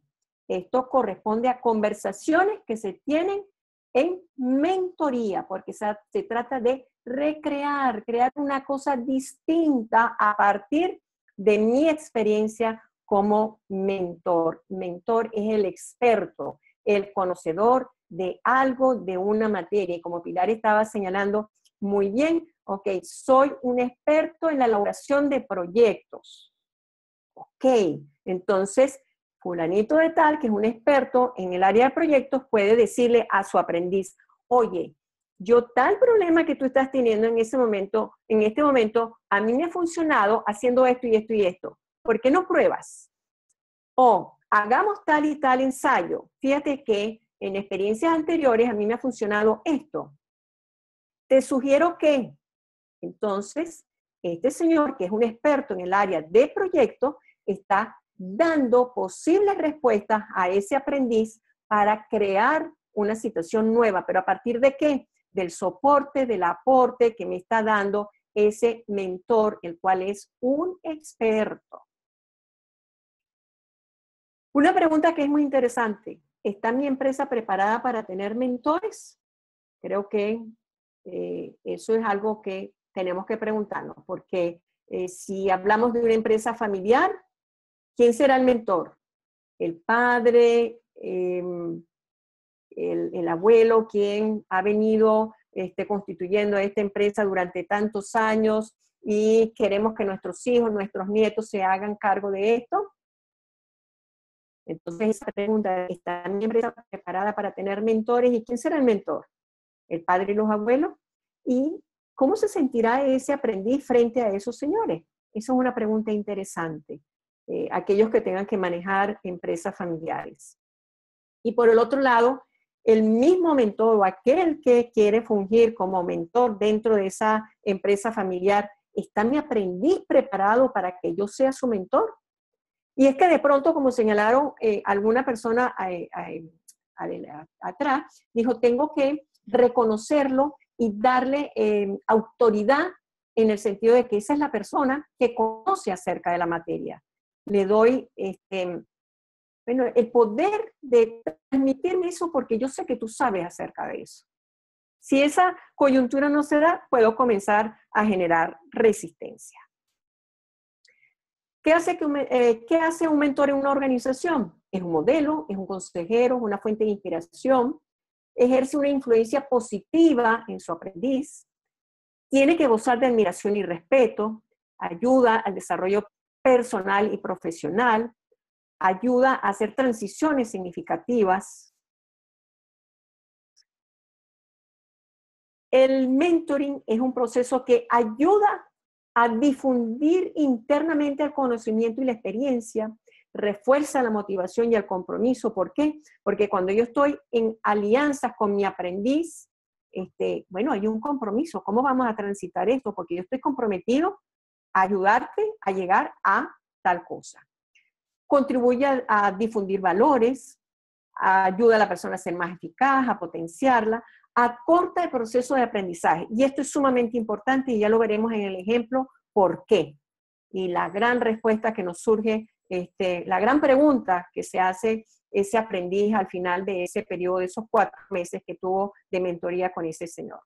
Esto corresponde a conversaciones que se tienen en mentoría, porque se trata de recrear, crear una cosa distinta a partir de mi experiencia como mentor. Mentor es el experto, el conocedor de algo, de una materia. Y como Pilar estaba señalando muy bien, ok, soy un experto en la elaboración de proyectos. Ok, entonces, fulanito de tal, que es un experto en el área de proyectos, puede decirle a su aprendiz, oye, yo tal problema que tú estás teniendo en este momento, a mí me ha funcionado haciendo esto y esto y esto. ¿Por qué no pruebas? O hagamos tal y tal ensayo. Fíjate que en experiencias anteriores a mí me ha funcionado esto. Te sugiero que, entonces, este señor, que es un experto en el área de proyectos, está dando posibles respuestas a ese aprendiz para crear una situación nueva. ¿Pero a partir de qué? Del soporte, del aporte que me está dando ese mentor, el cual es un experto. Una pregunta que es muy interesante. ¿Está mi empresa preparada para tener mentores? Creo que eso es algo que tenemos que preguntarnos, porque si hablamos de una empresa familiar, ¿quién será el mentor? ¿El padre? El abuelo, quien ha venido constituyendo esta empresa durante tantos años y queremos que nuestros hijos, nuestros nietos se hagan cargo de esto? Entonces, esa pregunta, ¿está mi empresa preparada para tener mentores? ¿Y quién será el mentor? ¿El padre y los abuelos? ¿Y cómo se sentirá ese aprendiz frente a esos señores? Esa es una pregunta interesante. Aquellos que tengan que manejar empresas familiares. Y por el otro lado, el mismo mentor o aquel que quiere fungir como mentor dentro de esa empresa familiar, ¿está mi aprendiz preparado para que yo sea su mentor? Y es que de pronto, como señalaron alguna persona atrás, dijo, tengo que reconocerlo y darle autoridad en el sentido de que esa es la persona que conoce acerca de la materia. Le doy el poder de transmitirme eso porque yo sé que tú sabes acerca de eso. Si esa coyuntura no se da, puedo comenzar a generar resistencia. ¿Qué hace un mentor en una organización? Es un modelo, es un consejero, es una fuente de inspiración, ejerce una influencia positiva en su aprendiz, tiene que gozar de admiración y respeto, ayuda al desarrollo personal y profesional, ayuda a hacer transiciones significativas. El mentoring es un proceso que ayuda a difundir internamente el conocimiento y la experiencia, refuerza la motivación y el compromiso. ¿Por qué? Porque cuando yo estoy en alianzas con mi aprendiz, bueno, hay un compromiso. ¿Cómo vamos a transitar esto? Porque yo estoy comprometido a ayudarte a llegar a tal cosa. Contribuye a difundir valores, ayuda a la persona a ser más eficaz, a potenciarla, acorta el proceso de aprendizaje. Y esto es sumamente importante y ya lo veremos en el ejemplo, ¿por qué? Y la gran respuesta que nos surge, la gran pregunta que se hace ese aprendiz al final de ese periodo, de esos 4 meses que tuvo de mentoría con ese señor.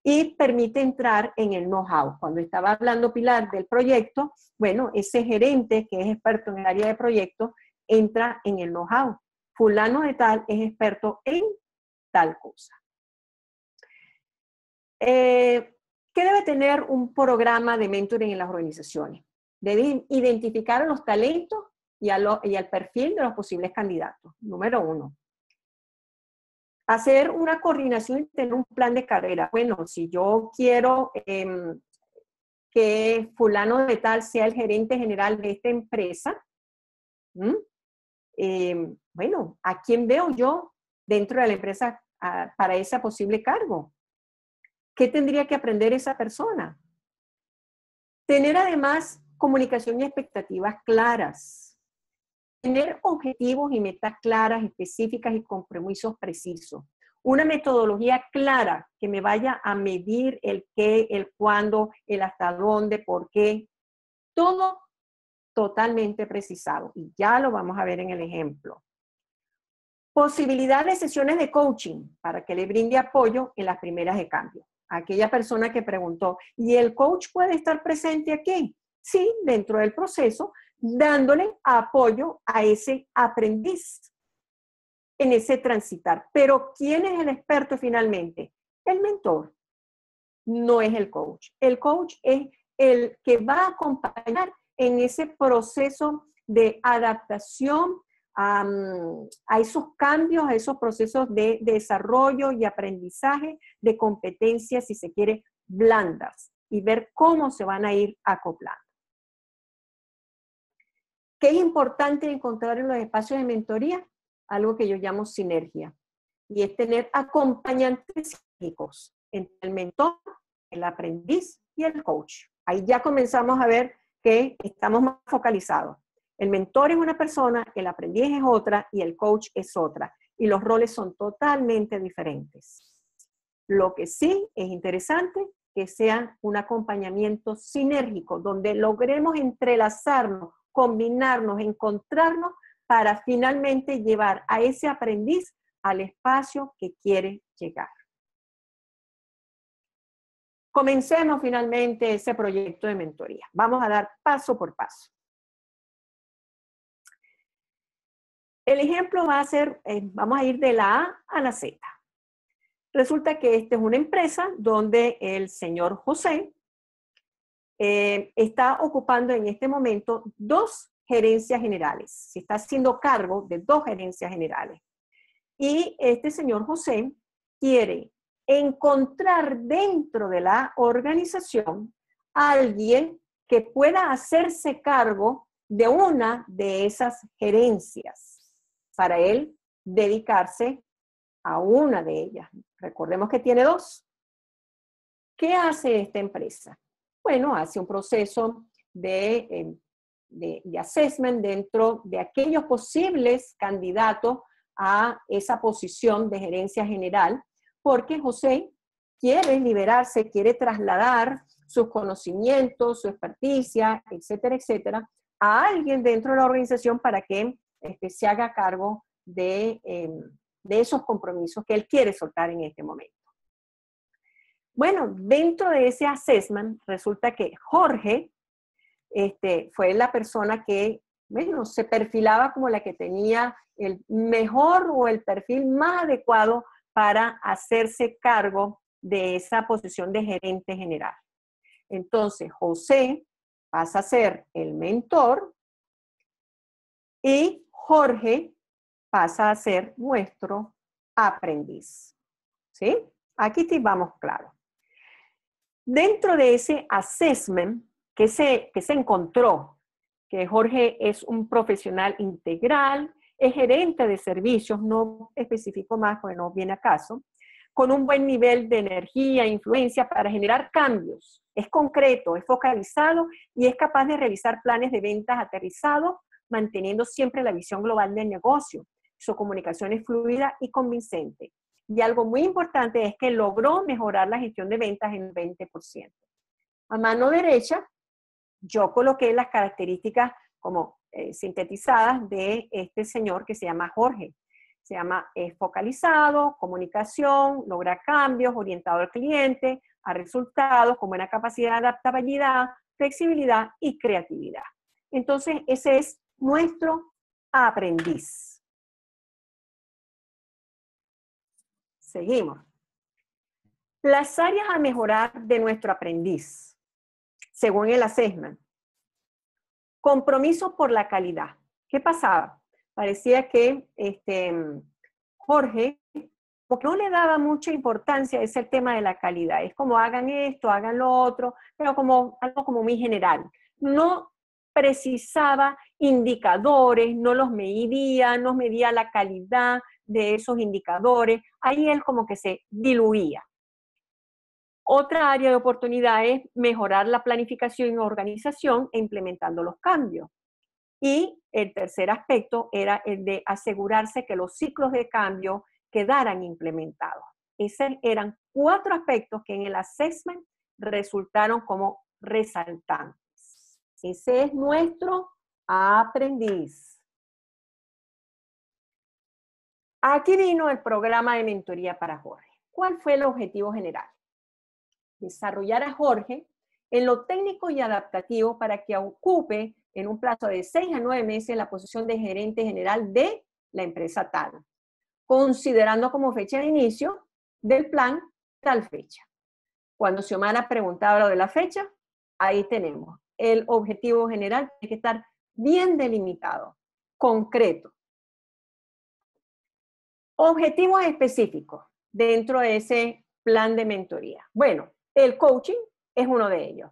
Y permite entrar en el know-how. Cuando estaba hablando Pilar del proyecto, bueno, ese gerente que es experto en el área de proyectos entra en el know-how. Fulano de tal es experto en tal cosa. ¿Qué debe tener un programa de mentoring en las organizaciones? Debe identificar a los talentos y al perfil de los posibles candidatos. Número 1. Hacer una coordinación y tener un plan de carrera. Bueno, si yo quiero que fulano de tal sea el gerente general de esta empresa, bueno, ¿a quién veo yo dentro de la empresa para ese posible cargo? ¿Qué tendría que aprender esa persona? Tener además comunicación y expectativas claras. Tener objetivos y metas claras, específicas y compromisos precisos. Una metodología clara que me vaya a medir el qué, el cuándo, el hasta dónde, por qué. Todo totalmente precisado. Y ya lo vamos a ver en el ejemplo. Posibilidad de sesiones de coaching para que le brinde apoyo en las primeras de cambio. Aquella persona que preguntó, ¿y el coach puede estar presente aquí? Sí, dentro del proceso dándole apoyo a ese aprendiz en ese transitar. Pero ¿quién es el experto finalmente? El mentor, no es el coach. El coach es el que va a acompañar en ese proceso de adaptación a esos cambios, a esos procesos de desarrollo y aprendizaje de competencias, si se quiere, blandas, y ver cómo se van a ir acoplando. ¿Qué es importante encontrar en los espacios de mentoría? Algo que yo llamo sinergia, y es tener acompañantes psíquicos entre el mentor, el aprendiz y el coach. Ahí ya comenzamos a ver que estamos más focalizados. El mentor es una persona, el aprendiz es otra y el coach es otra. Y los roles son totalmente diferentes. Lo que sí es interesante que sea un acompañamiento sinérgico, donde logremos entrelazarnos, combinarnos, encontrarnos para finalmente llevar a ese aprendiz al espacio que quiere llegar. Comencemos finalmente ese proyecto de mentoría. Vamos a dar paso por paso. El ejemplo va a ser, vamos a ir de la A a la Z. Resulta que esta es una empresa donde el señor José está ocupando en este momento 2 gerencias generales. Se está haciendo cargo de 2 gerencias generales. Y este señor José quiere encontrar dentro de la organización a alguien que pueda hacerse cargo de una de esas gerencias para él dedicarse a una de ellas. Recordemos que tiene 2. ¿Qué hace esta empresa? Bueno, hace un proceso de assessment dentro de aquellos posibles candidatos a esa posición de gerencia general, porque José quiere liberarse, quiere trasladar sus conocimientos, su experticia, etcétera, etcétera, a alguien dentro de la organización para que se haga cargo de esos compromisos que él quiere soltar en este momento. Bueno, dentro de ese assessment resulta que Jorge fue la persona que, bueno, se perfilaba como la que tenía el mejor o el perfil más adecuado para hacerse cargo de esa posición de gerente general. Entonces, José pasa a ser el mentor y Jorge pasa a ser nuestro aprendiz. ¿Sí? Aquí sí vamos claro. Dentro de ese assessment que se encontró, que Jorge es un profesional integral, es gerente de servicios, no especifico más porque no viene a caso, con un buen nivel de energía e influencia para generar cambios. Es concreto, es focalizado y es capaz de realizar planes de ventas aterrizados, manteniendo siempre la visión global del negocio. Su comunicación es fluida y convincente. Y algo muy importante es que logró mejorar la gestión de ventas en 20%. A mano derecha, yo coloqué las características como sintetizadas de este señor que se llama Jorge. Se llama focalizado, comunicación, logra cambios, orientado al cliente, a resultados, con buena capacidad de adaptabilidad, flexibilidad y creatividad. Entonces, ese es nuestro aprendiz. Seguimos. Las áreas a mejorar de nuestro aprendiz, según el assessment. Compromiso por la calidad. ¿Qué pasaba? Parecía que Jorge porque no le daba mucha importancia a ese tema de la calidad. Es como hagan esto, hagan lo otro, pero como algo como muy general. No precisaba indicadores, no los medía, no medía la calidad de esos indicadores. Ahí él como que se diluía. Otra área de oportunidad es mejorar la planificación y organización e implementando los cambios. Y el tercer aspecto era el de asegurarse que los ciclos de cambio quedaran implementados. Esos eran 4 aspectos que en el assessment resultaron como resaltantes. Ese es nuestro aprendiz. Aquí vino el programa de mentoría para Jorge. ¿Cuál fue el objetivo general? Desarrollar a Jorge en lo técnico y adaptativo para que ocupe en un plazo de 6 a 9 meses la posición de gerente general de la empresa tal, considerando como fecha de inicio del plan tal fecha. Cuando Xiomara preguntaba lo de la fecha, ahí tenemos. El objetivo general tiene que estar bien delimitado, concreto. Objetivos específicos dentro de ese plan de mentoría. Bueno, el coaching es uno de ellos.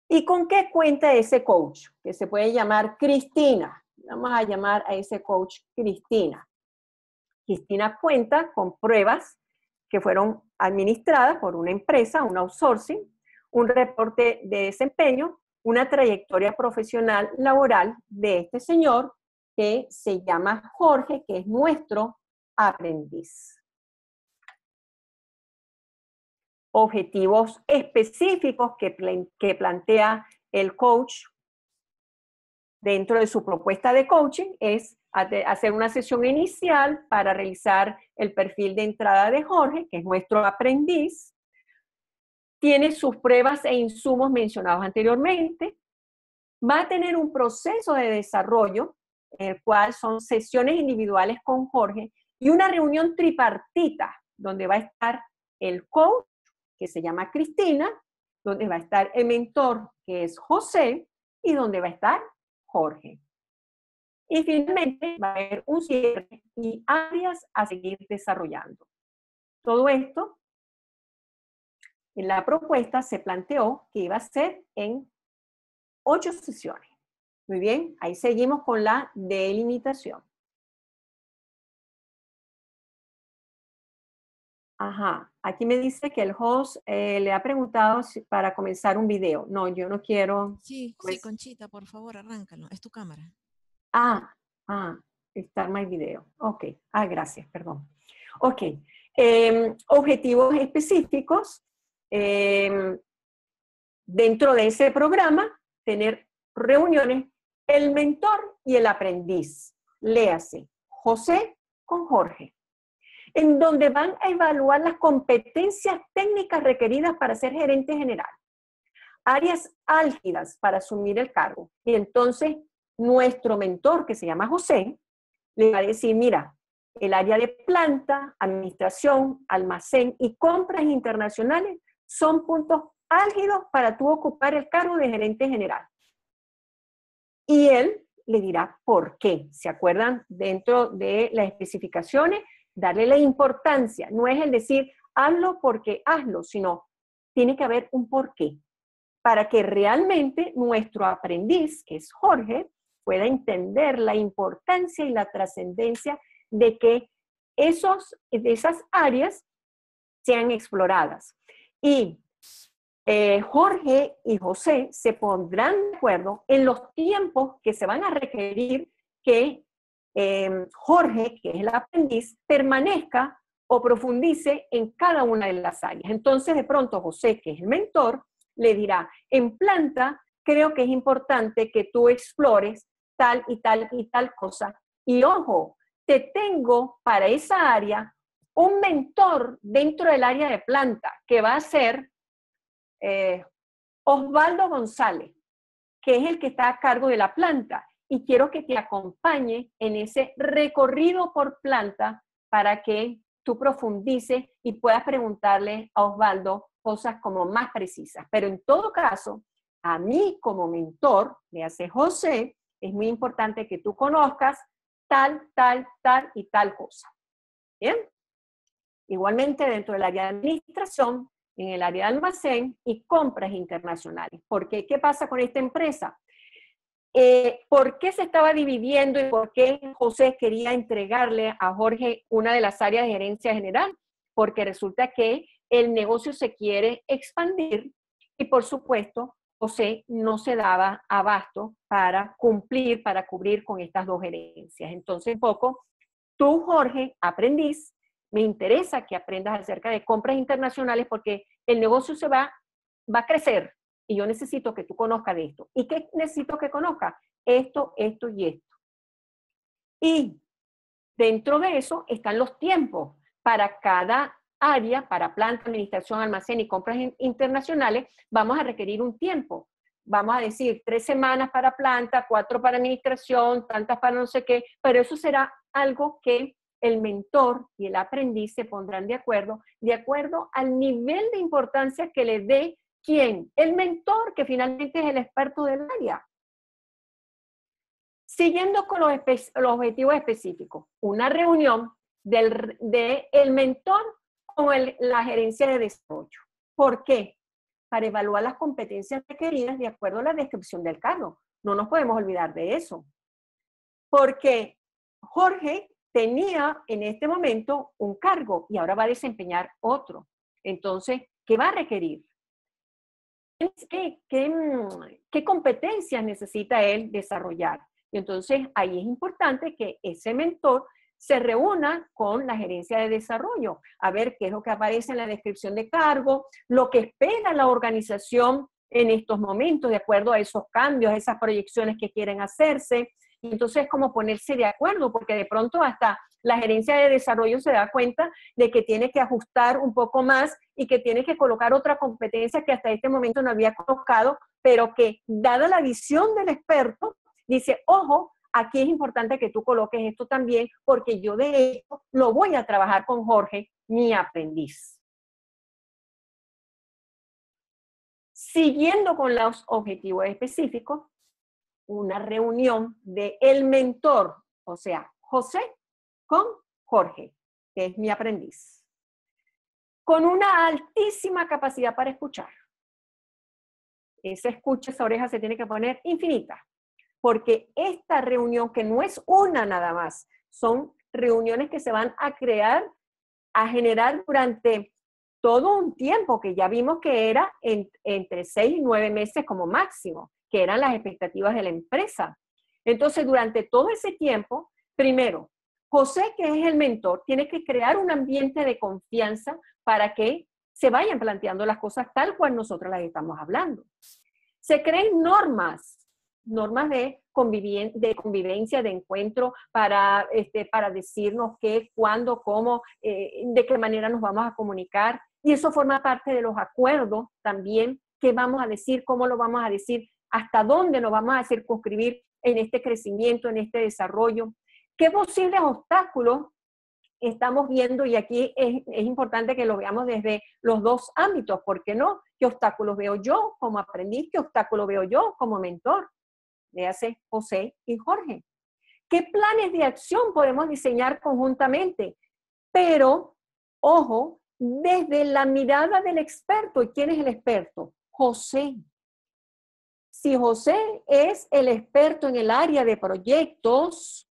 ¿Y con qué cuenta ese coach? Que se puede llamar Cristina. Vamos a llamar a ese coach Cristina. Cristina cuenta con pruebas que fueron administradas por una empresa, un outsourcing, un reporte de desempeño, una trayectoria profesional laboral de este señor que se llama Jorge, que es nuestro aprendiz. Objetivos específicos que plantea el coach dentro de su propuesta de coaching es hacer una sesión inicial para realizar el perfil de entrada de Jorge, que es nuestro aprendiz. Tiene sus pruebas e insumos mencionados anteriormente. Va a tener un proceso de desarrollo, en el cual son sesiones individuales con Jorge y una reunión tripartita, donde va a estar el coach, que se llama Cristina, donde va a estar el mentor, que es José, y donde va a estar Jorge. Y finalmente va a haber un cierre y áreas a seguir desarrollando. Todo esto, en la propuesta se planteó que iba a ser en 8 sesiones. Muy bien, ahí seguimos con la delimitación. Ajá, aquí me dice que el host le ha preguntado para comenzar un video. No, yo no quiero.
Sí, sí, Conchita, por favor, arráncalo. Es tu cámara.
Start my video. Ok, gracias, perdón. Ok, objetivos específicos. Dentro de ese programa, tener reuniones, el mentor y el aprendiz. Léase, José con Jorge, en donde van a evaluar las competencias técnicas requeridas para ser gerente general, áreas álgidas para asumir el cargo. Y entonces, nuestro mentor, que se llama José, le va a decir, mira, el área de planta, administración, almacén y compras internacionales son puntos álgidos para tú ocupar el cargo de gerente general. Y él le dirá por qué. ¿Se acuerdan? Dentro de las especificaciones, darle la importancia. No es el decir, hazlo porque hazlo, sino tiene que haber un porqué. Para que realmente nuestro aprendiz, que es Jorge, pueda entender la importancia y la trascendencia de que esas áreas sean exploradas. Y Jorge y José se pondrán de acuerdo en los tiempos que se van a requerir que Jorge, que es el aprendiz, permanezca o profundice en cada una de las áreas. Entonces, de pronto, José, que es el mentor, le dirá, en planta, creo que es importante que tú explores tal y tal y tal cosa. Y ojo, te tengo para esa área un mentor dentro del área de planta, que va a ser Osvaldo González, que es el que está a cargo de la planta, y quiero que te acompañe en ese recorrido por planta para que tú profundices y puedas preguntarle a Osvaldo cosas como más precisas. Pero en todo caso, a mí como mentor, le hace José, es muy importante que tú conozcas tal y tal cosa. ¿Bien? Igualmente dentro del área de administración, en el área de almacén y compras internacionales. ¿Por qué? ¿Qué pasa con esta empresa? ¿Por qué se estaba dividiendo y por qué José quería entregarle a Jorge una de las áreas de gerencia general? Porque resulta que el negocio se quiere expandir y por supuesto José no se daba abasto para cumplir, para cubrir con estas dos gerencias. Entonces, un poco, tú, Jorge, aprendiz, me interesa que aprendas acerca de compras internacionales porque el negocio va a crecer y yo necesito que tú conozcas de esto. ¿Y qué necesito que conozcas? Esto y esto. Y dentro de eso están los tiempos para cada área, para planta, administración, almacén y compras internacionales, vamos a requerir un tiempo. vamos a decir, 3 semanas para planta, 4 para administración, tantas para no sé qué, pero eso será algo que el mentor y el aprendiz se pondrán de acuerdo al nivel de importancia que le dé ¿quién? El mentor, que finalmente es el experto del área. Siguiendo con los objetivos específicos, una reunión del mentor con la gerencia de desarrollo. ¿Por qué? Para evaluar las competencias requeridas de acuerdo a la descripción del cargo. No nos podemos olvidar de eso. Porque Jorge tenía en este momento un cargo y ahora va a desempeñar otro. Entonces, ¿qué va a requerir? ¿Qué competencias necesita él desarrollar? Y entonces ahí es importante que ese mentor se reúna con la gerencia de desarrollo, a ver qué es lo que aparece en la descripción de cargo, lo que espera la organización en estos momentos, de acuerdo a esos cambios, a esas proyecciones que quieren hacerse. Y entonces es como ponerse de acuerdo, porque de pronto hasta la gerencia de desarrollo se da cuenta de que tiene que ajustar un poco más y que tiene que colocar otra competencia que hasta este momento no había colocado, pero que, dada la visión del experto, dice, ojo, aquí es importante que tú coloques esto también, porque yo de esto lo voy a trabajar con Jorge, mi aprendiz. Siguiendo con los objetivos específicos, una reunión del mentor, o sea, José con Jorge, que es mi aprendiz, con una altísima capacidad para escuchar. Esa escucha, esa oreja se tiene que poner infinita, porque esta reunión, que no es una nada más, son reuniones que se van a crear, a generar durante todo un tiempo, que ya vimos que era entre 6 y 9 meses como máximo, que eran las expectativas de la empresa. Entonces, durante todo ese tiempo, primero, José, que es el mentor, tiene que crear un ambiente de confianza para que se vayan planteando las cosas tal cual nosotros las estamos hablando. Se creen normas de convivencia, de encuentro, para decirnos qué, cuándo, cómo, de qué manera nos vamos a comunicar. Y eso forma parte de los acuerdos también, qué vamos a decir, cómo lo vamos a decir, hasta dónde nos vamos a circunscribir en este crecimiento, en este desarrollo. ¿Qué posibles obstáculos estamos viendo? Y aquí es importante que lo veamos desde los dos ámbitos. ¿Por qué no? ¿Qué obstáculos veo yo como aprendiz? ¿Qué obstáculos veo yo como mentor? Léase José y Jorge. ¿Qué planes de acción podemos diseñar conjuntamente? Pero, ojo, desde la mirada del experto. ¿Y quién es el experto? José. Si José es el experto en el área de proyectos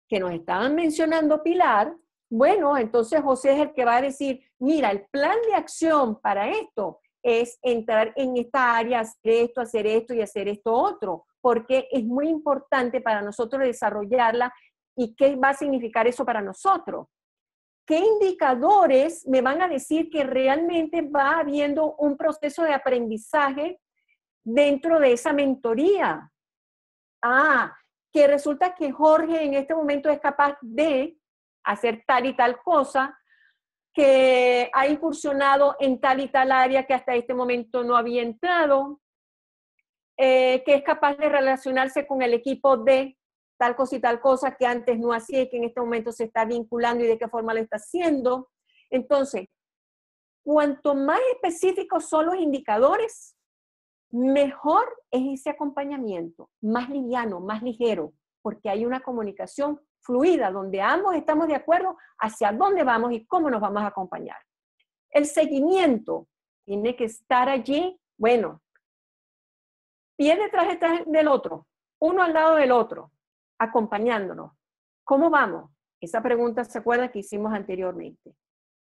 que nos estaban mencionando Pilar, bueno, entonces José es el que va a decir, mira, el plan de acción para esto es entrar en esta área, hacer esto y hacer esto otro, porque es muy importante para nosotros desarrollarla. ¿Y qué va a significar eso para nosotros? ¿Qué indicadores me van a decir que realmente va habiendo un proceso de aprendizaje dentro de esa mentoría? Que resulta que Jorge en este momento es capaz de hacer tal y tal cosa, que ha incursionado en tal y tal área que hasta este momento no había entrado, que es capaz de relacionarse con el equipo de tal cosa y tal cosa que antes no hacía y que en este momento se está vinculando y de qué forma lo está haciendo. Entonces, cuanto más específicos son los indicadores, mejor es ese acompañamiento, más liviano, más ligero, porque hay una comunicación fluida donde ambos estamos de acuerdo hacia dónde vamos y cómo nos vamos a acompañar. El seguimiento tiene que estar allí, bueno, pie detrás del otro, uno al lado del otro, acompañándonos. ¿Cómo vamos? Esa pregunta se acuerda que hicimos anteriormente.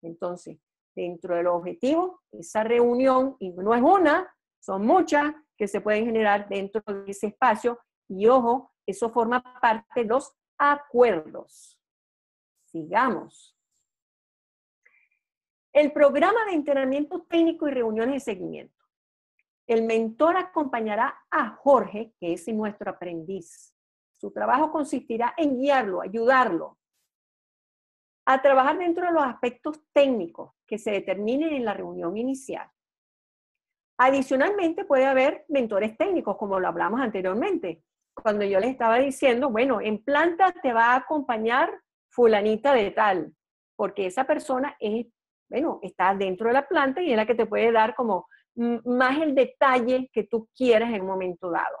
Entonces, dentro de los objetivos, esa reunión, y no es una, son muchas que se pueden generar dentro de ese espacio, y ojo, eso forma parte de los acuerdos. Sigamos. El programa de entrenamiento técnico y reuniones de seguimiento. El mentor acompañará a Jorge, que es nuestro aprendiz. Su trabajo consistirá en guiarlo, ayudarlo a trabajar dentro de los aspectos técnicos que se determinen en la reunión inicial. Adicionalmente puede haber mentores técnicos, como lo hablamos anteriormente. Cuando yo les estaba diciendo, bueno, en planta te va a acompañar fulanita de tal, porque esa persona es, bueno, está dentro de la planta y es la que te puede dar como más el detalle que tú quieras en un momento dado.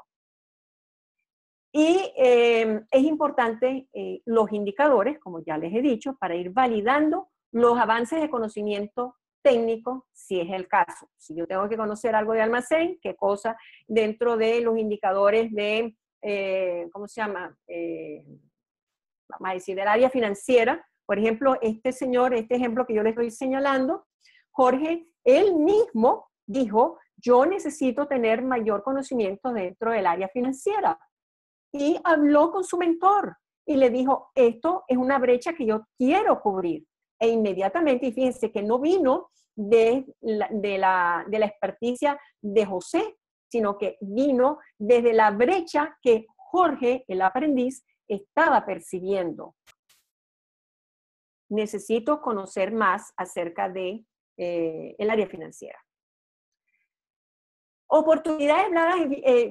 Y es importante los indicadores, como ya les he dicho, para ir validando los avances de conocimiento técnico, si es el caso. Si yo tengo que conocer algo de almacén, qué cosa dentro de los indicadores de, ¿cómo se llama? Vamos a decir, del área financiera. Por ejemplo, este señor, este ejemplo que yo les estoy señalando, Jorge, él mismo dijo, yo necesito tener mayor conocimiento dentro del área financiera. Y habló con su mentor y le dijo, esto es una brecha que yo quiero cubrir. E inmediatamente, y fíjense que no vino de la experticia de José, sino que vino desde la brecha que Jorge, el aprendiz, estaba percibiendo. Necesito conocer más acerca de el área financiera. Oportunidades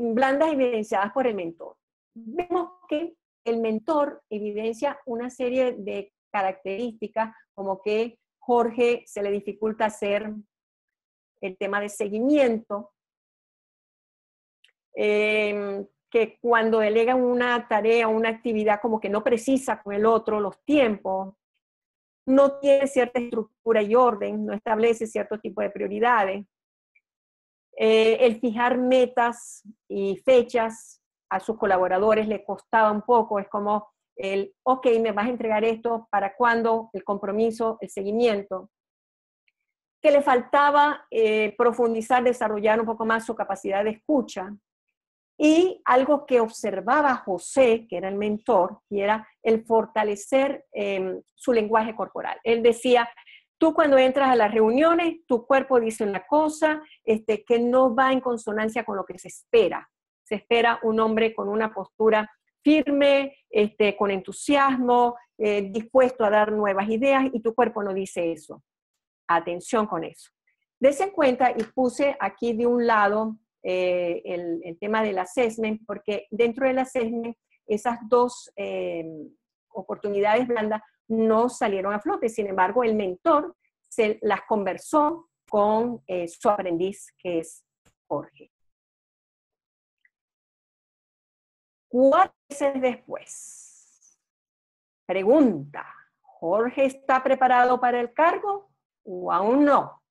blandas evidenciadas por el mentor. Vemos que el mentor evidencia una serie de características, como que Jorge se le dificulta hacer el tema de seguimiento, que cuando delega una tarea, una actividad, como que no precisa con el otro los tiempos, no tiene cierta estructura y orden, no establece cierto tipo de prioridades. El fijar metas y fechas a sus colaboradores le costaba un poco, es como el, ok, me vas a entregar esto, ¿para cuándo? El compromiso, el seguimiento. Que le faltaba profundizar, desarrollar un poco más su capacidad de escucha. Y algo que observaba José, que era el mentor, y era el fortalecer su lenguaje corporal. Él decía, tú cuando entras a las reuniones, tu cuerpo dice una cosa que no va en consonancia con lo que se espera. Se espera un hombre con una postura firme, con entusiasmo, dispuesto a dar nuevas ideas, y tu cuerpo no dice eso. Atención con eso. Dese en cuenta, y puse aquí de un lado el tema del assessment, porque dentro del assessment esas dos oportunidades blandas no salieron a flote. Sin embargo, el mentor se las conversó con su aprendiz, que es Jorge. 4 meses después, pregunta, ¿Jorge está preparado para el cargo o aún no?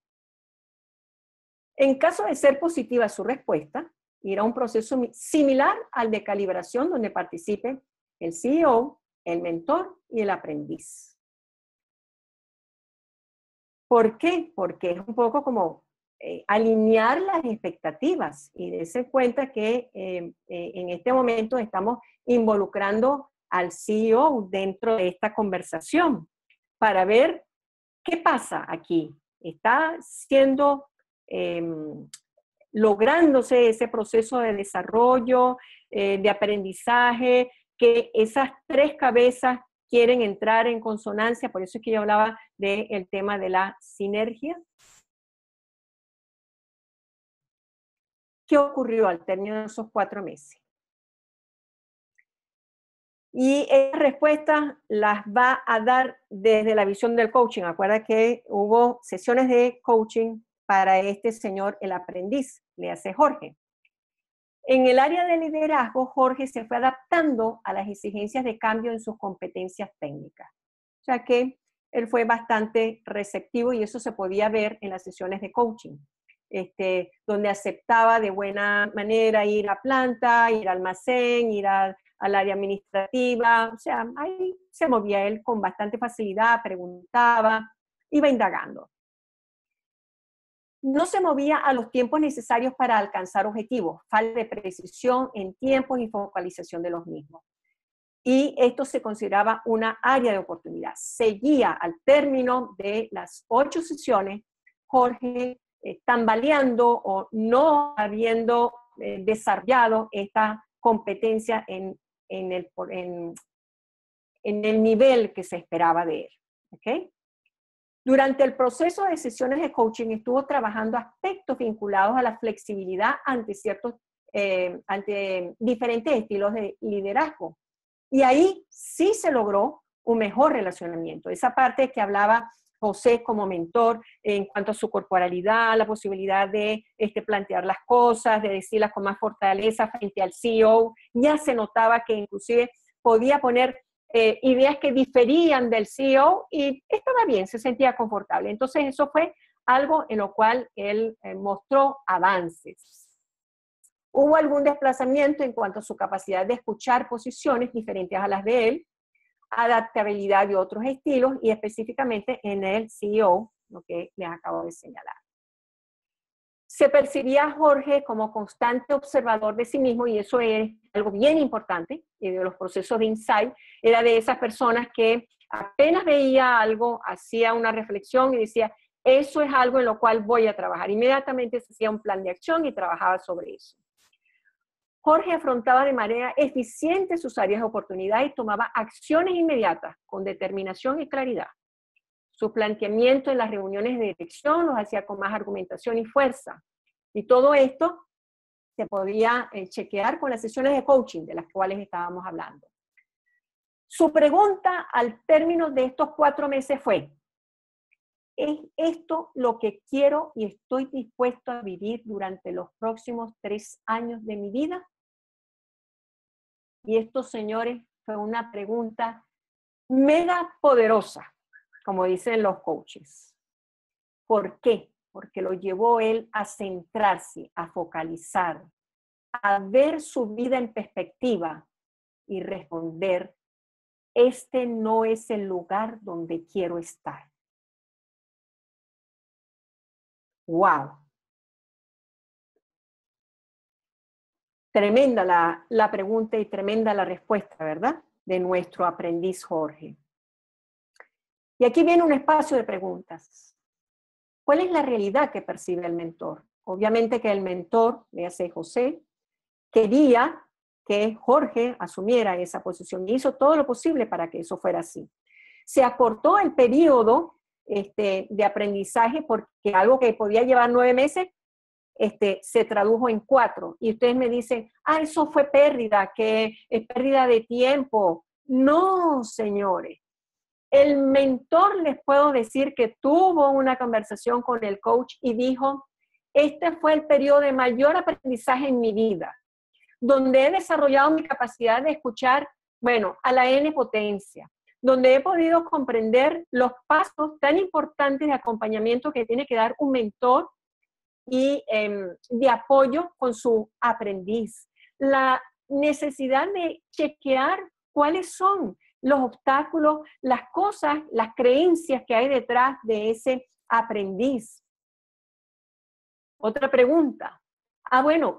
En caso de ser positiva su respuesta, irá a un proceso similar al de calibración donde participen el CEO, el mentor y el aprendiz. ¿Por qué? Porque es un poco como alinear las expectativas y darse cuenta que en este momento estamos involucrando al CEO dentro de esta conversación para ver qué pasa aquí. ¿Está siendo lográndose ese proceso de desarrollo, de aprendizaje, que esas 3 cabezas quieren entrar en consonancia? Por eso es que yo hablaba del tema de la sinergia. ¿Qué ocurrió al término de esos 4 meses? Y esas respuestas las va a dar desde la visión del coaching. Acuerda que hubo sesiones de coaching para este señor, el aprendiz, le hace Jorge. En el área de liderazgo, Jorge se fue adaptando a las exigencias de cambio en sus competencias técnicas. O sea que él fue bastante receptivo y eso se podía ver en las sesiones de coaching, donde aceptaba de buena manera ir a planta, ir al almacén, ir al área administrativa. O sea, ahí se movía él con bastante facilidad, preguntaba, iba indagando. No se movía a los tiempos necesarios para alcanzar objetivos, falta de precisión en tiempos y focalización de los mismos. Y esto se consideraba una área de oportunidad. Seguía al término de las 8 sesiones, Jorge tambaleando o no habiendo desarrollado esta competencia en el nivel que se esperaba de él. ¿Okay? Durante el proceso de sesiones de coaching estuvo trabajando aspectos vinculados a la flexibilidad ante diferentes estilos de liderazgo. Y ahí sí se logró un mejor relacionamiento. Esa parte que hablaba José como mentor en cuanto a su corporalidad, la posibilidad de plantear las cosas, de decirlas con más fortaleza frente al CEO, ya se notaba que inclusive podía poner ideas que diferían del CEO y estaba bien, se sentía confortable. Entonces eso fue algo en lo cual él mostró avances. Hubo algún desplazamiento en cuanto a su capacidad de escuchar posiciones diferentes a las de él, adaptabilidad de otros estilos y específicamente en el CEO, lo que les acabo de señalar. Se percibía a Jorge como constante observador de sí mismo y eso es algo bien importante y de los procesos de insight. Era de esas personas que apenas veía algo, hacía una reflexión y decía, eso es algo en lo cual voy a trabajar. Inmediatamente se hacía un plan de acción y trabajaba sobre eso. Jorge afrontaba de manera eficiente sus áreas de oportunidad y tomaba acciones inmediatas con determinación y claridad. Su planteamiento en las reuniones de dirección los hacía con más argumentación y fuerza. Y todo esto se podía chequear con las sesiones de coaching de las cuales estábamos hablando. Su pregunta al término de estos 4 meses fue, ¿es esto lo que quiero y estoy dispuesto a vivir durante los próximos 3 años de mi vida? Y esto, señores, fue una pregunta mega poderosa, como dicen los coaches. ¿Por qué? Porque lo llevó él a centrarse, a focalizar, a ver su vida en perspectiva y responder, este no es el lugar donde quiero estar. ¡Wow! Tremenda la pregunta y tremenda la respuesta, ¿verdad? De nuestro aprendiz Jorge. Y aquí viene un espacio de preguntas. ¿Cuál es la realidad que percibe el mentor? Obviamente que el mentor, léase José, quería que Jorge asumiera esa posición y hizo todo lo posible para que eso fuera así. Se acortó el periodo de aprendizaje porque algo que podía llevar 9 meses se tradujo en 4. Y ustedes me dicen, eso fue pérdida, que es pérdida de tiempo. No, señores. El mentor, les puedo decir que tuvo una conversación con el coach y dijo, este fue el periodo de mayor aprendizaje en mi vida, donde he desarrollado mi capacidad de escuchar, a la N potencia, donde he podido comprender los pasos tan importantes de acompañamiento que tiene que dar un mentor y de apoyo con su aprendiz. La necesidad de chequear cuáles son los obstáculos, las cosas, las creencias que hay detrás de ese aprendiz. Otra pregunta.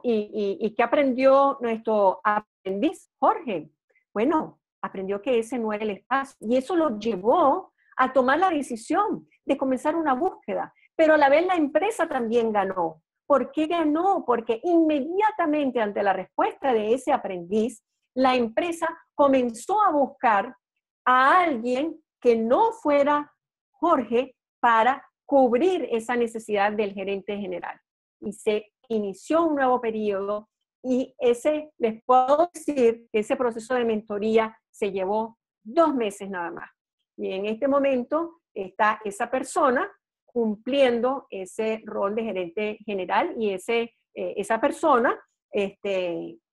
¿Y qué aprendió nuestro aprendiz, Jorge? Bueno, aprendió que ese no era el espacio y eso lo llevó a tomar la decisión de comenzar una búsqueda. Pero a la vez la empresa también ganó. ¿Por qué ganó? Porque inmediatamente ante la respuesta de ese aprendiz, la empresa comenzó a buscar a alguien que no fuera Jorge para cubrir esa necesidad del gerente general. Y se inició un nuevo periodo y les puedo decir que ese proceso de mentoría se llevó 2 meses nada más. Y en este momento está esa persona cumpliendo ese rol de gerente general y esa persona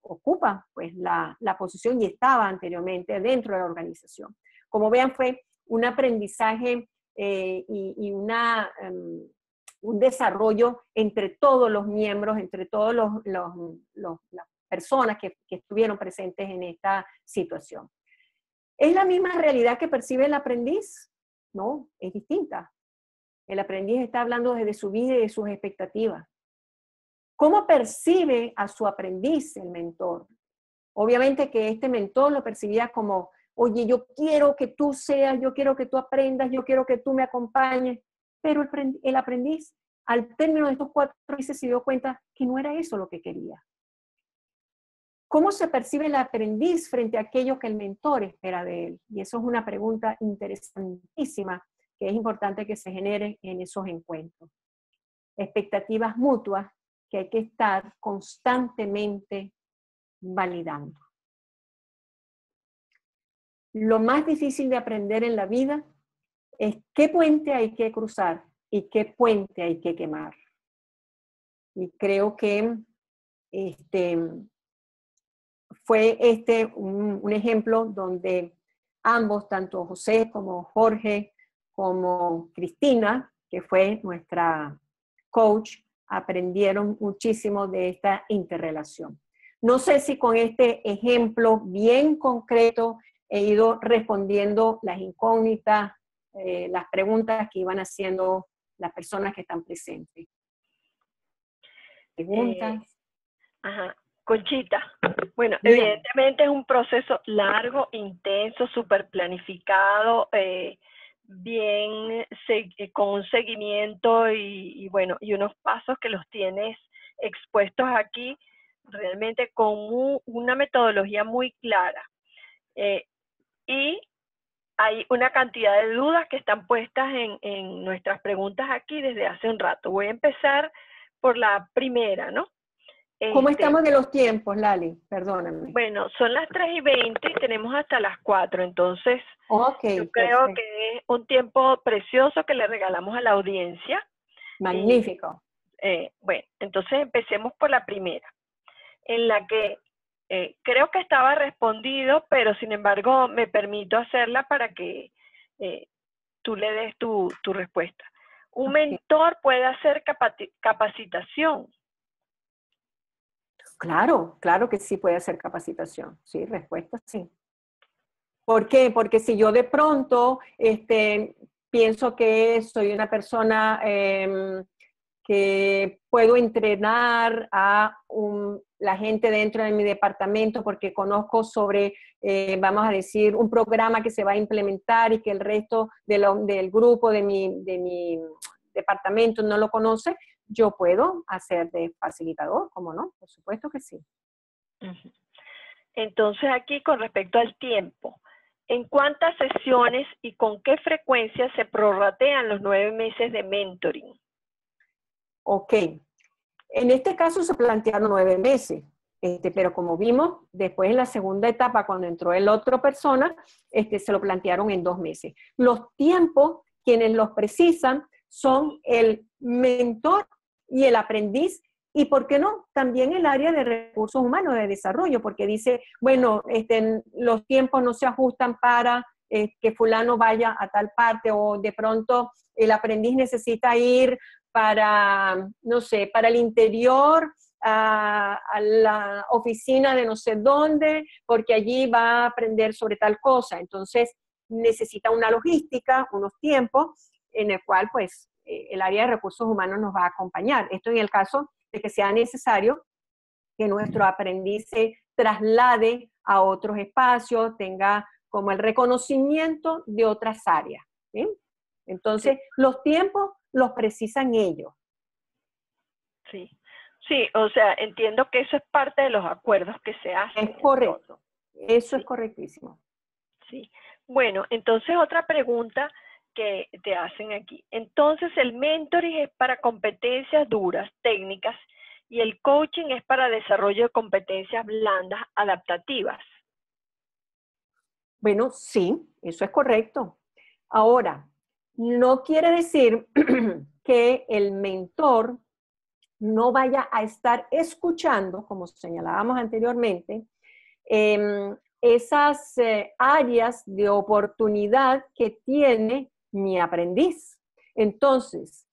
ocupa pues la posición y estaba anteriormente dentro de la organización. Como vean, fue un aprendizaje y un desarrollo entre todos los miembros, entre todas las personas que estuvieron presentes en esta situación. ¿Es la misma realidad que percibe el aprendiz? No, es distinta. El aprendiz está hablando desde su vida y de sus expectativas. ¿Cómo percibe a su aprendiz el mentor? Obviamente que este mentor lo percibía como, oye, yo quiero que tú seas, yo quiero que tú aprendas, yo quiero que tú me acompañes. Pero el aprendiz, al término de estos 4 meses, se dio cuenta que no era eso lo que quería. ¿Cómo se percibe el aprendiz frente a aquello que el mentor espera de él? Y eso es una pregunta interesantísima que es importante que se generen en esos encuentros. Expectativas mutuas que hay que estar constantemente validando. Lo más difícil de aprender en la vida es qué puente hay que cruzar y qué puente hay que quemar. Y creo que fue un ejemplo donde ambos, tanto José como Jorge, como Cristina, que fue nuestra coach, aprendieron muchísimo de esta interrelación. No sé si con este ejemplo bien concreto he ido respondiendo las incógnitas, las preguntas que iban haciendo las personas que están presentes. ¿Preguntas?
Ajá. Conchita, bueno,
Dígame.
evidentemente es un proceso largo, intenso, súper planificado, con un seguimiento y bueno, y unos pasos que los tienes expuestos aquí, realmente con una metodología muy clara. Y hay una cantidad de dudas que están puestas en nuestras preguntas aquí desde hace un rato. Voy a empezar por la primera, ¿no?
¿Cómo estamos de los tiempos, Lali? Perdóname.
Bueno, son las 3:20 y tenemos hasta las 4, entonces yo creo
perfecto.
que es un tiempo precioso que le regalamos a la audiencia.
Magnífico.
Bueno, entonces empecemos por la primera, en la que creo que estaba respondido, pero sin embargo me permito hacerla para que tú le des tu respuesta. Un mentor puede hacer capacitación.
Claro, claro que sí puede hacer capacitación. Sí, respuesta sí. ¿Por qué? Porque si yo de pronto pienso que soy una persona que puedo entrenar a la gente dentro de mi departamento porque conozco sobre, vamos a decir, un programa que se va a implementar y que el resto del grupo de mi departamento no lo conoce, yo puedo hacer de facilitador, ¿cómo no? Por supuesto que sí.
Entonces aquí con respecto al tiempo, ¿en cuántas sesiones y con qué frecuencia se prorratean los 9 meses de mentoring?
Ok, en este caso se plantearon 9 meses, pero como vimos, después en la segunda etapa, cuando entró el otro persona, se lo plantearon en 2 meses. Los tiempos, quienes los precisan, son el mentor y el aprendiz, y ¿por qué no? También el área de recursos humanos, de desarrollo, porque dice, bueno, los tiempos no se ajustan para que fulano vaya a tal parte, o de pronto el aprendiz necesita ir para, no sé, para el interior, a la oficina de no sé dónde, porque allí va a aprender sobre tal cosa. Entonces, necesita una logística, unos tiempos, en el cual, pues, el área de recursos humanos nos va a acompañar. Esto en el caso de que sea necesario que nuestro aprendiz se traslade a otros espacios, tenga como el reconocimiento de otras áreas, ¿sí? Entonces, los tiempos los precisan ellos.
Sí, sí, o sea, entiendo que eso es parte de los acuerdos que se hacen.
Es correcto, eso
sí.
es correctísimo.
Sí, bueno, entonces otra pregunta que te hacen aquí. Entonces el mentoring es para competencias duras, técnicas, y el coaching es para desarrollo de competencias blandas, adaptativas.
Bueno, sí, eso es correcto. Ahora, no quiere decir que el mentor no vaya a estar escuchando, como señalábamos anteriormente, esas áreas de oportunidad que tiene mi aprendiz. Entonces,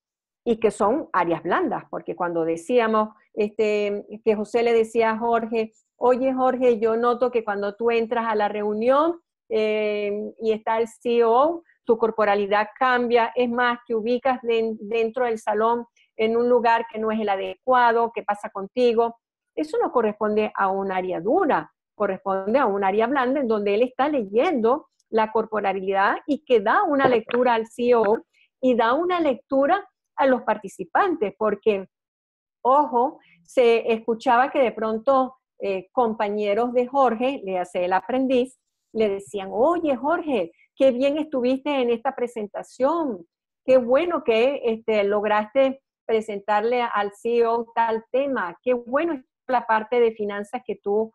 y que son áreas blandas, porque cuando decíamos, que José le decía a Jorge, oye Jorge, yo noto que cuando tú entras a la reunión y está el CEO, tu corporalidad cambia, es más, que ubicas dentro del salón en un lugar que no es el adecuado, ¿qué pasa contigo? Eso no corresponde a un área dura, corresponde a un área blanda en donde él está leyendo la corporalidad y que da una lectura al CEO y da una lectura a los participantes, porque, ojo, se escuchaba que de pronto compañeros de Jorge, le hace el aprendiz, le decían, oye Jorge, qué bien estuviste en esta presentación, qué bueno que lograste presentarle al CEO tal tema, qué bueno la parte de finanzas que tú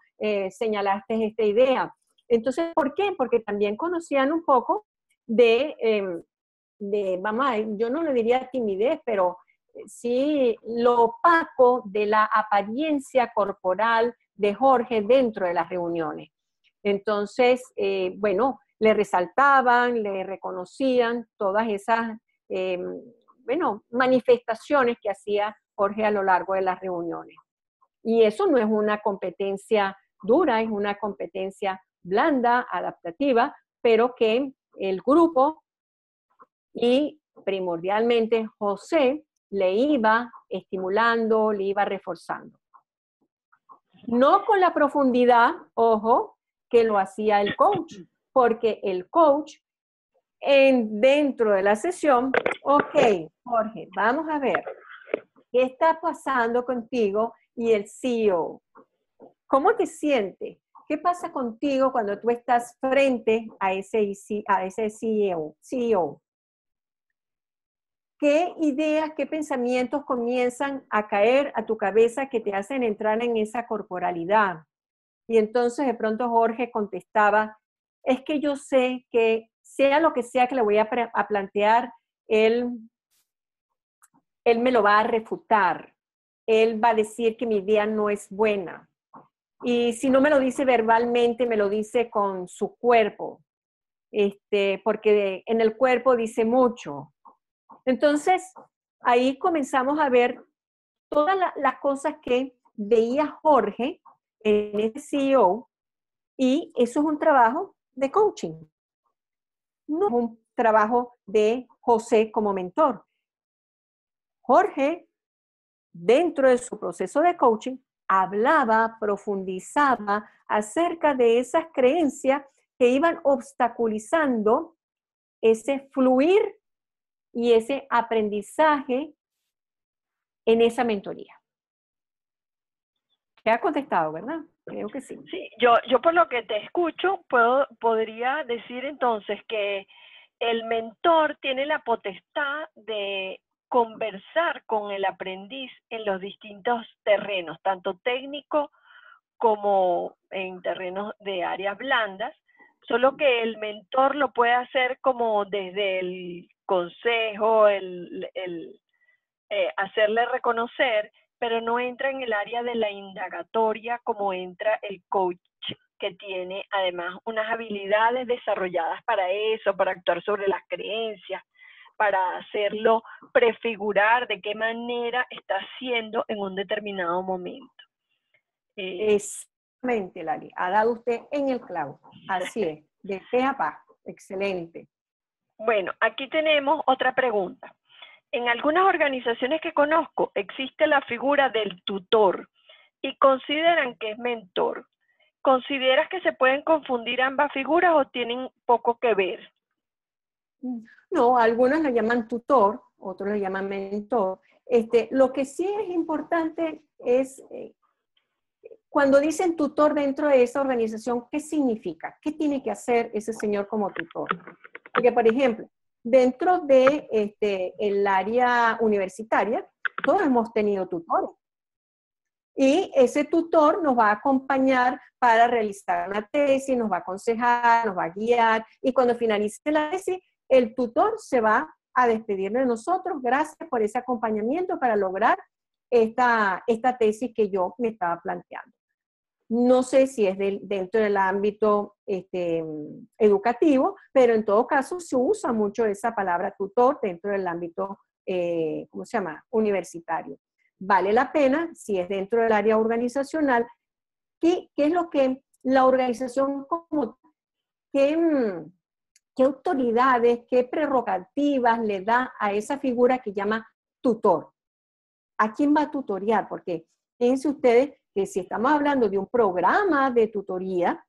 señalaste esta idea. Entonces, ¿por qué? Porque también conocían un poco de vamos a ver, yo no le diría timidez, pero sí lo opaco de la apariencia corporal de Jorge dentro de las reuniones. Entonces, bueno, le resaltaban, le reconocían todas esas, bueno, manifestaciones que hacía Jorge a lo largo de las reuniones. Y eso no es una competencia dura, es una competencia blanda, adaptativa, pero que el grupo y primordialmente José le iba estimulando, le iba reforzando. No con la profundidad, ojo, que lo hacía el coach, porque el coach dentro de la sesión, ok, Jorge, vamos a ver, ¿qué está pasando contigo y el CEO? ¿Cómo te sientes? ¿Qué pasa contigo cuando tú estás frente a ese CEO? ¿Qué ideas, qué pensamientos comienzan a caer a tu cabeza que te hacen entrar en esa corporalidad? Y entonces de pronto Jorge contestaba, es que yo sé que sea lo que sea que le voy a plantear, él me lo va a refutar. Él va a decir que mi idea no es buena. Y si no me lo dice verbalmente, me lo dice con su cuerpo. Porque en el cuerpo dice mucho. Entonces, ahí comenzamos a ver todas las cosas que veía Jorge en este CEO, y eso es un trabajo de coaching, no es un trabajo de José como mentor. Jorge, dentro de su proceso de coaching, hablaba, profundizaba acerca de esas creencias que iban obstaculizando ese fluir y ese aprendizaje en esa mentoría. ¿Te ha contestado, verdad? Creo que sí.
Sí, yo por lo que te escucho, podría decir entonces que el mentor tiene la potestad de conversar con el aprendiz en los distintos terrenos, tanto técnico como en terrenos de áreas blandas, solo que el mentor lo puede hacer como desde el consejo, hacerle reconocer, pero no entra en el área de la indagatoria como entra el coach, que tiene además unas habilidades desarrolladas para eso, para actuar sobre las creencias, para hacerlo prefigurar de qué manera está haciendo en un determinado momento.
Exactamente, Lali. Ha dado usted en el clavo. Así es, de pe a pa. Excelente.
Bueno, aquí tenemos otra pregunta. En algunas organizaciones que conozco existe la figura del tutor y consideran que es mentor. ¿Consideras que se pueden confundir ambas figuras o tienen poco que ver?
No, algunos lo llaman tutor, otros lo llaman mentor. Lo que sí es importante es, cuando dicen tutor dentro de esa organización, ¿qué significa? ¿Qué tiene que hacer ese señor como tutor? Porque, por ejemplo, dentro de el área universitaria, todos hemos tenido tutores. Y ese tutor nos va a acompañar para realizar una tesis, nos va a aconsejar, nos va a guiar, y cuando finalice la tesis, el tutor se va a despedir de nosotros. Gracias por ese acompañamiento para lograr esta tesis que yo me estaba planteando. No sé si es dentro del ámbito educativo, pero en todo caso se usa mucho esa palabra tutor dentro del ámbito, ¿cómo se llama?, universitario. Vale la pena, si es dentro del área organizacional, ¿qué es lo que la organización como, qué autoridades, qué prerrogativas le da a esa figura que llama tutor? ¿A quién va a tutorear? Porque fíjense ustedes que si estamos hablando de un programa de tutoría,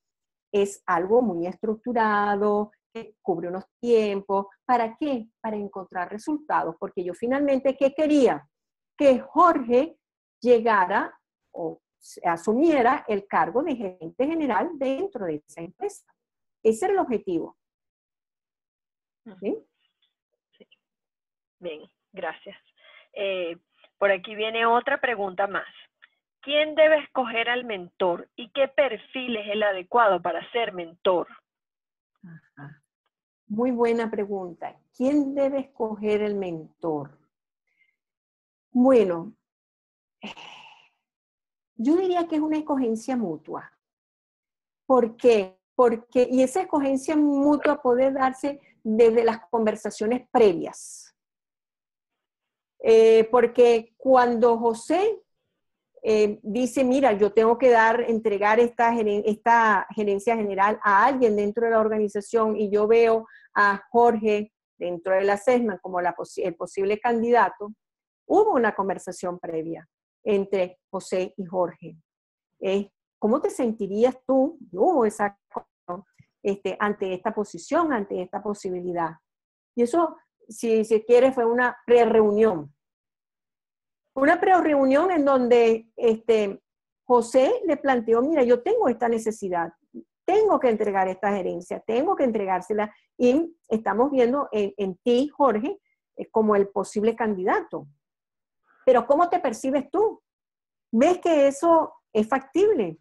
es algo muy estructurado, que cubre unos tiempos. ¿Para qué? Para encontrar resultados. Porque yo finalmente, ¿qué quería? Que Jorge llegara o asumiera el cargo de gerente general dentro de esa empresa. Ese era el objetivo. ¿Sí?
Sí. Bien, gracias. Por aquí viene otra pregunta más. ¿Quién debe escoger al mentor y qué perfil es el adecuado para ser mentor?
Ajá. Muy buena pregunta. ¿Quién debe escoger el mentor? Bueno, yo diría que es una escogencia mutua. ¿Por qué? Y esa escogencia mutua puede darse desde las conversaciones previas. Porque cuando José dice, mira, yo tengo que entregar esta gerencia general a alguien dentro de la organización y yo veo a Jorge dentro de la SESMA como el posible candidato, hubo una conversación previa entre José y Jorge. ¿Cómo te sentirías tú? Hubo esa ante esta posición, ante esta posibilidad. Y eso, si se quiere, fue una pre-reunión. Una pre-reunión en donde José le planteó, mira, yo tengo esta necesidad, tengo que entregar esta gerencia, tengo que entregársela, y estamos viendo en ti, Jorge, como el posible candidato. Pero ¿cómo te percibes tú? ¿Ves que eso es factible?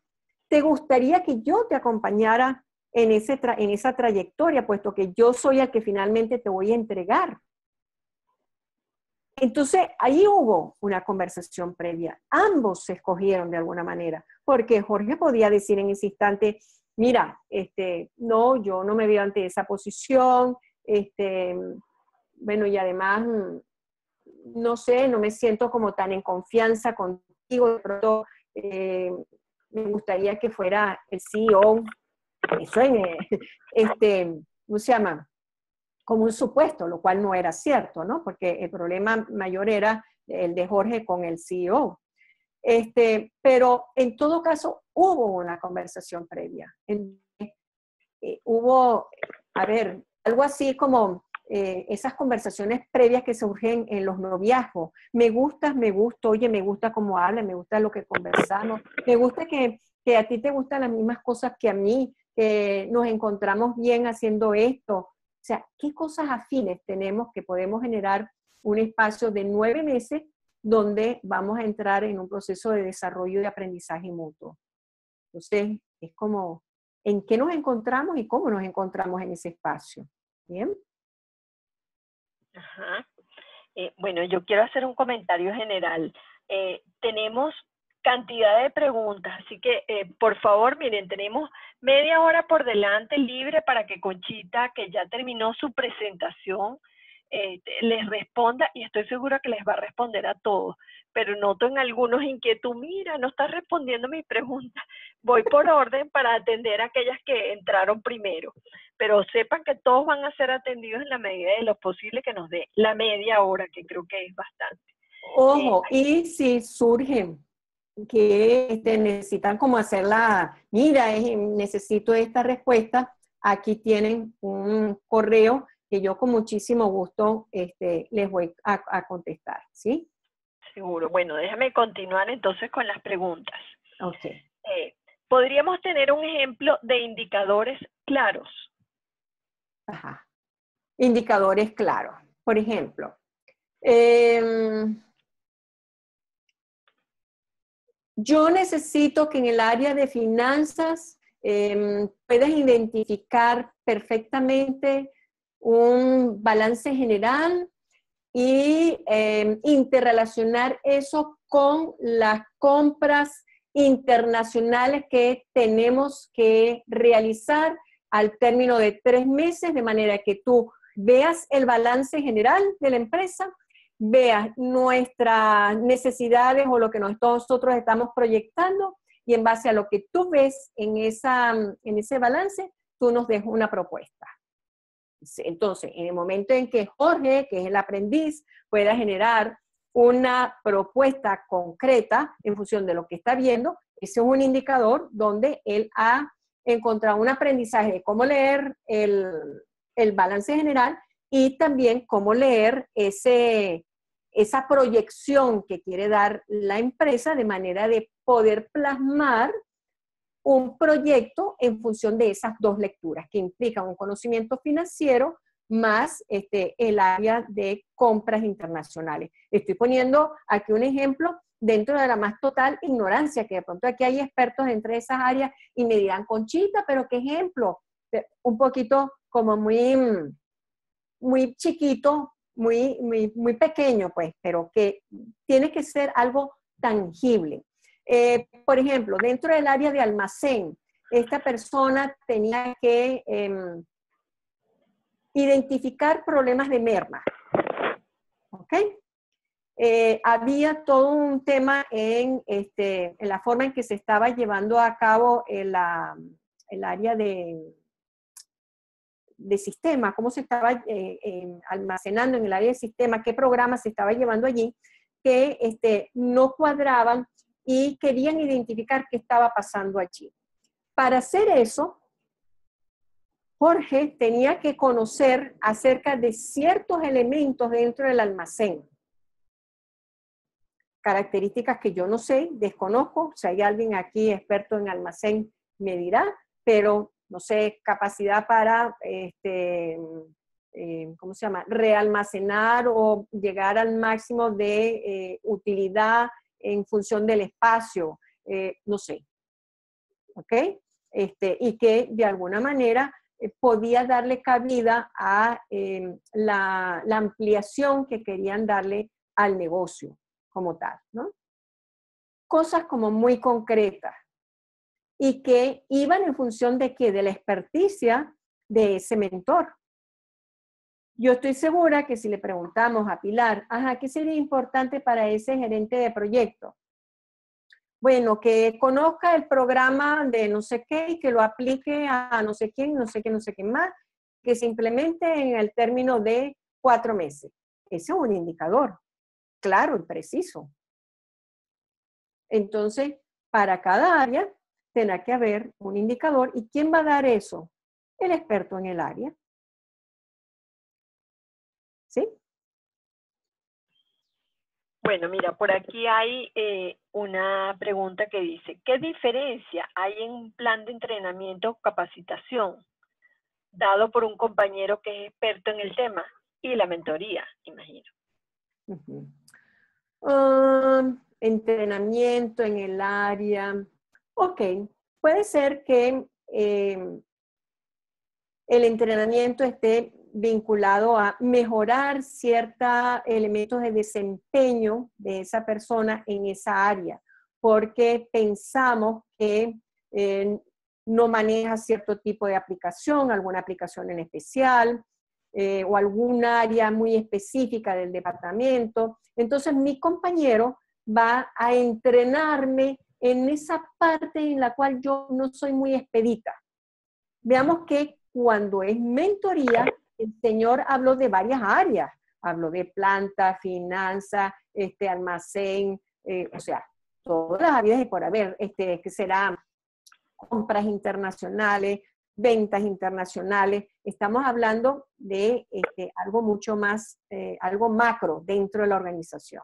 ¿Te gustaría que yo te acompañara en esa trayectoria, puesto que yo soy el que finalmente te voy a entregar? Entonces, ahí hubo una conversación previa. Ambos se escogieron de alguna manera, porque Jorge podía decir en ese instante, mira, no, yo no me veo ante esa posición, bueno, y además, no sé, no me siento como tan en confianza contigo, de pronto me gustaría que fuera el CEO, eso ¿cómo se llama? Como un supuesto, lo cual no era cierto, ¿no? Porque el problema mayor era el de Jorge con el CEO. Pero en todo caso hubo una conversación previa. Hubo, a ver, algo así como esas conversaciones previas que surgen en los noviazgos. Me gusta, oye, me gusta cómo habla, me gusta lo que conversamos, me gusta que a ti te gustan las mismas cosas que a mí, que nos encontramos bien haciendo esto. O sea, ¿qué cosas afines tenemos que podemos generar un espacio de 9 meses donde vamos a entrar en un proceso de desarrollo y de aprendizaje mutuo? Entonces, es como, ¿en qué nos encontramos y cómo nos encontramos en ese espacio? ¿Bien?
Ajá. Bueno, yo quiero hacer un comentario general. Tenemos cantidad de preguntas, así que por favor, miren, tenemos media hora por delante libre para que Conchita, que ya terminó su presentación, les responda, y estoy segura que les va a responder a todos, pero noto en algunos inquietud, mira, no está respondiendo mi pregunta. Voy por orden para atender a aquellas que entraron primero, pero sepan que todos van a ser atendidos en la medida de lo posible que nos dé la media hora, que creo que es bastante.
Ojo, y si surgen que necesitan como mira, necesito esta respuesta, aquí tienen un correo que yo con muchísimo gusto les voy a contestar, ¿sí?
Seguro. Bueno, déjame continuar entonces con las preguntas.
Ok.
¿Podríamos tener un ejemplo de indicadores claros?
Ajá. Indicadores claros. Por ejemplo, yo necesito que en el área de finanzas puedas identificar perfectamente un balance general y interrelacionar eso con las compras internacionales que tenemos que realizar al término de 3 meses, de manera que tú veas el balance general de la empresa, veas nuestras necesidades o lo que nosotros estamos proyectando, y en base a lo que tú ves en ese balance, tú nos des una propuesta. Entonces, en el momento en que Jorge, que es el aprendiz, pueda generar una propuesta concreta en función de lo que está viendo, ese es un indicador donde él ha encontrado un aprendizaje de cómo leer el balance general y también cómo leer esa proyección que quiere dar la empresa de manera de poder plasmar un proyecto en función de esas dos lecturas, que implican un conocimiento financiero más el área de compras internacionales. Estoy poniendo aquí un ejemplo dentro de la más total ignorancia, que de pronto aquí hay expertos entre esas áreas y me dirán, Conchita, pero qué ejemplo, un poquito como muy chiquito, muy pequeño, pues, pero que tiene que ser algo tangible. Por ejemplo, dentro del área de almacén, esta persona tenía que identificar problemas de merma. ¿Ok? Había todo un tema en la forma en que se estaba llevando a cabo el área de sistema, cómo se estaba almacenando en el área de sistema, qué programas se estaba llevando allí, que no cuadraban y querían identificar qué estaba pasando allí. Para hacer eso, Jorge tenía que conocer acerca de ciertos elementos dentro del almacén. Características que yo no sé, desconozco. Si hay alguien aquí experto en almacén, me dirá, pero no sé, capacidad para, ¿cómo se llama? Realmacenar o llegar al máximo de utilidad en función del espacio, no sé. ¿Ok? Y que de alguna manera podía darle cabida a la ampliación que querían darle al negocio como tal, ¿no? Cosas como muy concretas y que iban en función de ¿qué? De la experticia de ese mentor. Yo estoy segura que si le preguntamos a Pilar, ajá, ¿qué sería importante para ese gerente de proyecto? Bueno, que conozca el programa de no sé qué y que lo aplique a no sé quién, no sé qué, no sé qué más, que se implemente en el término de 4 meses. Ese es un indicador claro y preciso. Entonces, para cada área tendrá que haber un indicador. ¿Y quién va a dar eso? El experto en el área. ¿Sí?
Bueno, mira, por aquí hay una pregunta que dice, ¿qué diferencia hay en un plan de entrenamiento o capacitación dado por un compañero que es experto en el tema y la mentoría, imagino?
Entrenamiento en el área. Ok, puede ser que el entrenamiento esté vinculado a mejorar ciertos elementos de desempeño de esa persona en esa área, porque pensamos que no maneja cierto tipo de aplicación, alguna aplicación en especial, o algún área muy específica del departamento. Entonces, mi compañero va a entrenarme en esa parte en la cual yo no soy muy expedita. Veamos que cuando es mentoría, el señor habló de varias áreas. Habló de planta, finanzas, almacén, o sea, todas las áreas de por haber, que será compras internacionales, ventas internacionales. Estamos hablando de algo mucho más, algo macro dentro de la organización.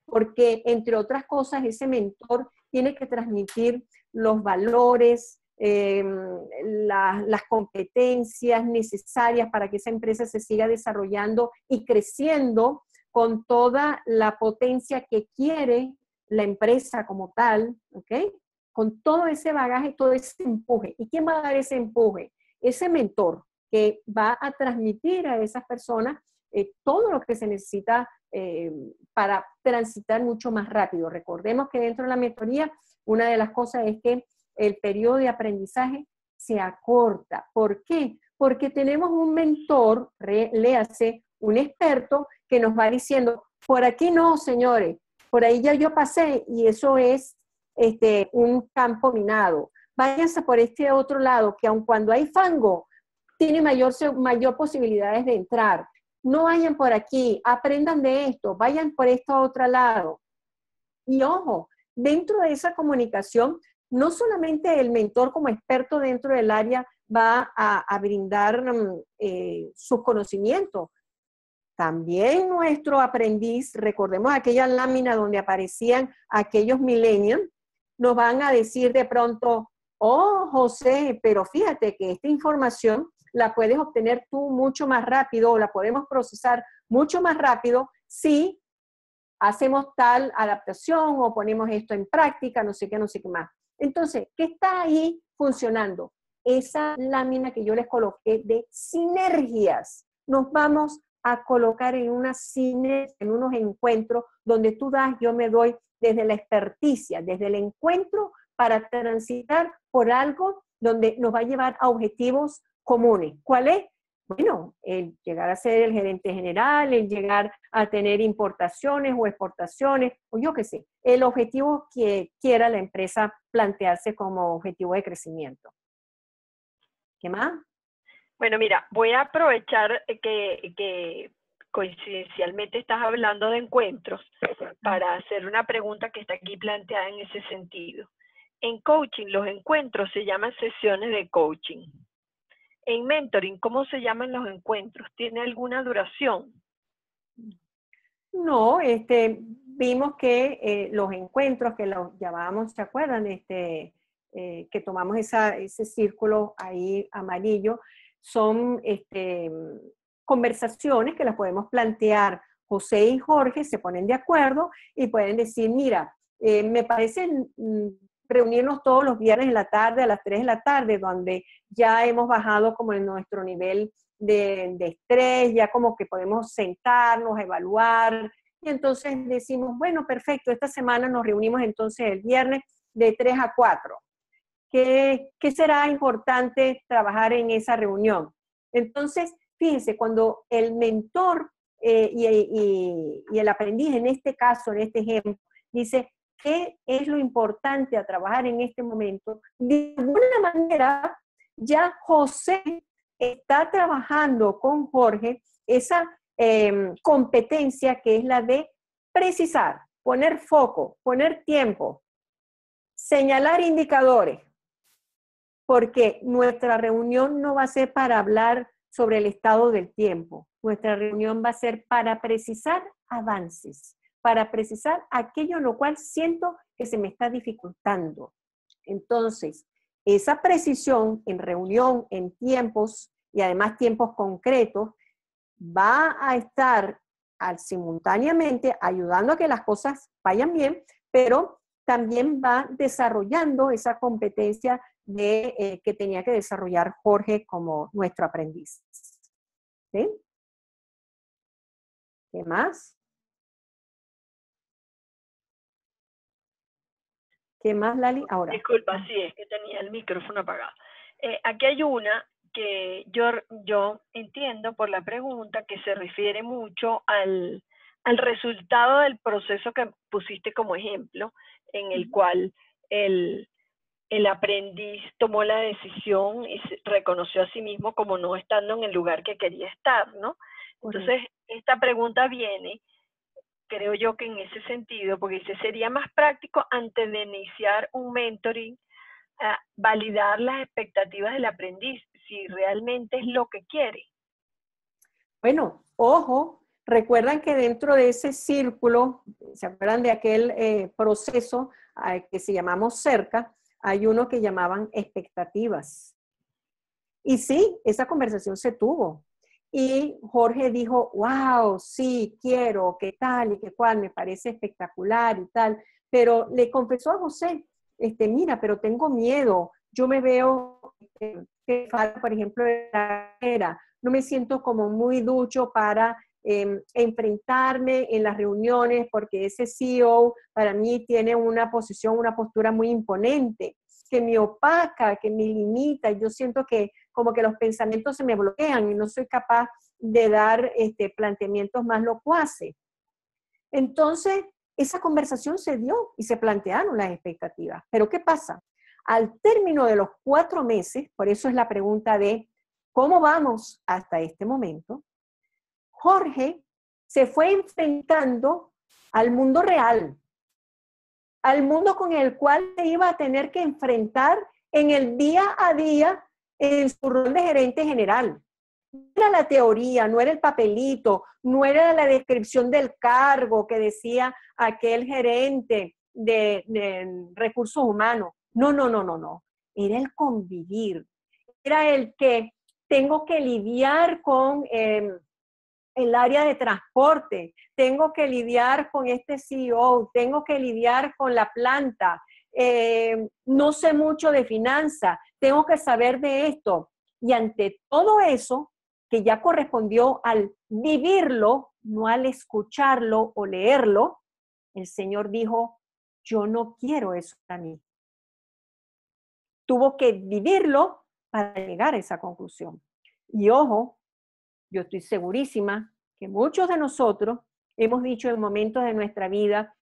Porque, entre otras cosas, ese mentor tiene que transmitir los valores, las competencias necesarias para que esa empresa se siga desarrollando y creciendo con toda la potencia que quiere la empresa como tal, ¿ok? Con todo ese bagaje, todo ese empuje. ¿Y quién va a dar ese empuje? Ese mentor que va a transmitir a esas personas todo lo que se necesita para transitar mucho más rápido. Recordemos que dentro de la mentoría, una de las cosas es que el periodo de aprendizaje se acorta. ¿Por qué? Porque tenemos un mentor, léase, un experto, que nos va diciendo, por aquí no, señores, por ahí ya yo pasé y eso es un campo minado. Váyanse por este otro lado, que aun cuando hay fango, tiene mayor posibilidades de entrar. No vayan por aquí, aprendan de esto, vayan por este otro lado. Y ojo, dentro de esa comunicación, no solamente el mentor como experto dentro del área va a brindar sus conocimientos, también nuestro aprendiz, recordemos aquella lámina donde aparecían aquellos millennials, nos van a decir de pronto, oh, José, pero fíjate que esta información la puedes obtener tú mucho más rápido, o la podemos procesar mucho más rápido si hacemos tal adaptación o ponemos esto en práctica, no sé qué más. Entonces, ¿qué está ahí funcionando? Esa lámina que yo les coloqué de sinergias. Nos vamos a colocar en en unos encuentros donde tú das, yo me doy desde la experticia, desde el encuentro para transitar por algo donde nos va a llevar a objetivos comunes. ¿Cuál es? Bueno, el llegar a ser el gerente general, el llegar a tener importaciones o exportaciones, o yo qué sé, el objetivo que quiera la empresa plantearse como objetivo de crecimiento. ¿Qué más?
Bueno, mira, voy a aprovechar que coincidencialmente estás hablando de encuentros para hacer una pregunta que está aquí planteada en ese sentido. En coaching, los encuentros se llaman sesiones de coaching. En mentoring, ¿cómo se llaman los encuentros? ¿Tiene alguna duración?
No, vimos que los encuentros que los llamábamos, ¿se acuerdan? Que tomamos ese círculo ahí amarillo, son conversaciones que las podemos plantear. José y Jorge se ponen de acuerdo y pueden decir, mira, me parece reunirnos todos los viernes en la tarde, a las 3 de la tarde, donde ya hemos bajado como en nuestro nivel de estrés, ya como que podemos sentarnos, evaluar, y entonces decimos, bueno, perfecto, esta semana nos reunimos entonces el viernes de 3 a 4. ¿Qué será importante trabajar en esa reunión? Entonces, fíjense, cuando el mentor y el aprendiz, en este caso, en este ejemplo, dice, ¿qué es lo importante a trabajar en este momento? De alguna manera, ya José está trabajando con Jorge esa competencia que es la de precisar, poner foco, poner tiempo, señalar indicadores, porque nuestra reunión no va a ser para hablar sobre el estado del tiempo, nuestra reunión va a ser para precisar avances, para precisar aquello en lo cual siento que se me está dificultando. Entonces, esa precisión en reunión, en tiempos, y además tiempos concretos, va a estar simultáneamente ayudando a que las cosas vayan bien, pero también va desarrollando esa competencia que tenía que desarrollar Jorge como nuestro aprendiz. ¿Sí? ¿Qué más? ¿Qué más, Lali? Ahora.
Disculpa, sí, es que tenía el micrófono apagado. Aquí hay una que yo entiendo por la pregunta que se refiere mucho al resultado del proceso que pusiste como ejemplo, en el cual el aprendiz tomó la decisión y se reconoció a sí mismo como no estando en el lugar que quería estar, ¿no? Entonces, esta pregunta viene, creo yo que en ese sentido, porque dice, sería más práctico antes de iniciar un mentoring, validar las expectativas del aprendiz, si realmente es lo que quiere.
Bueno, ojo, recuerdan que dentro de ese círculo, ¿se acuerdan de aquel proceso que se llamamos cerca? Hay uno que llamaban expectativas. Y sí, esa conversación se tuvo. Y Jorge dijo, wow, sí, quiero, qué tal y qué cual, me parece espectacular y tal. Pero le confesó a José, mira, pero tengo miedo. Yo me veo, que falta, por ejemplo, no me siento como muy ducho para enfrentarme en las reuniones porque ese CEO para mí tiene una posición, una postura muy imponente, que me opaca, que me limita. Yo siento que como que los pensamientos se me bloquean y no soy capaz de dar planteamientos más locuaces. Entonces, esa conversación se dio y se plantearon las expectativas. Pero ¿qué pasa? Al término de los 4 meses, por eso es la pregunta de ¿cómo vamos hasta este momento? Jorge se fue enfrentando al mundo real, al mundo con el cual se iba a tener que enfrentar en el día a día en su rol de gerente general. No era la teoría, no era el papelito, no era la descripción del cargo que decía aquel gerente de recursos humanos. No. Era el convivir. Era el que tengo que lidiar con el área de transporte, tengo que lidiar con este CEO, tengo que lidiar con la planta, no sé mucho de finanzas, tengo que saber de esto. Y ante todo eso, que ya correspondió al vivirlo, no al escucharlo o leerlo, el Señor dijo, yo no quiero eso para mí. Tuvo que vivirlo para llegar a esa conclusión. Y ojo, yo estoy segurísima que muchos de nosotros hemos dicho en momentos de nuestra vida,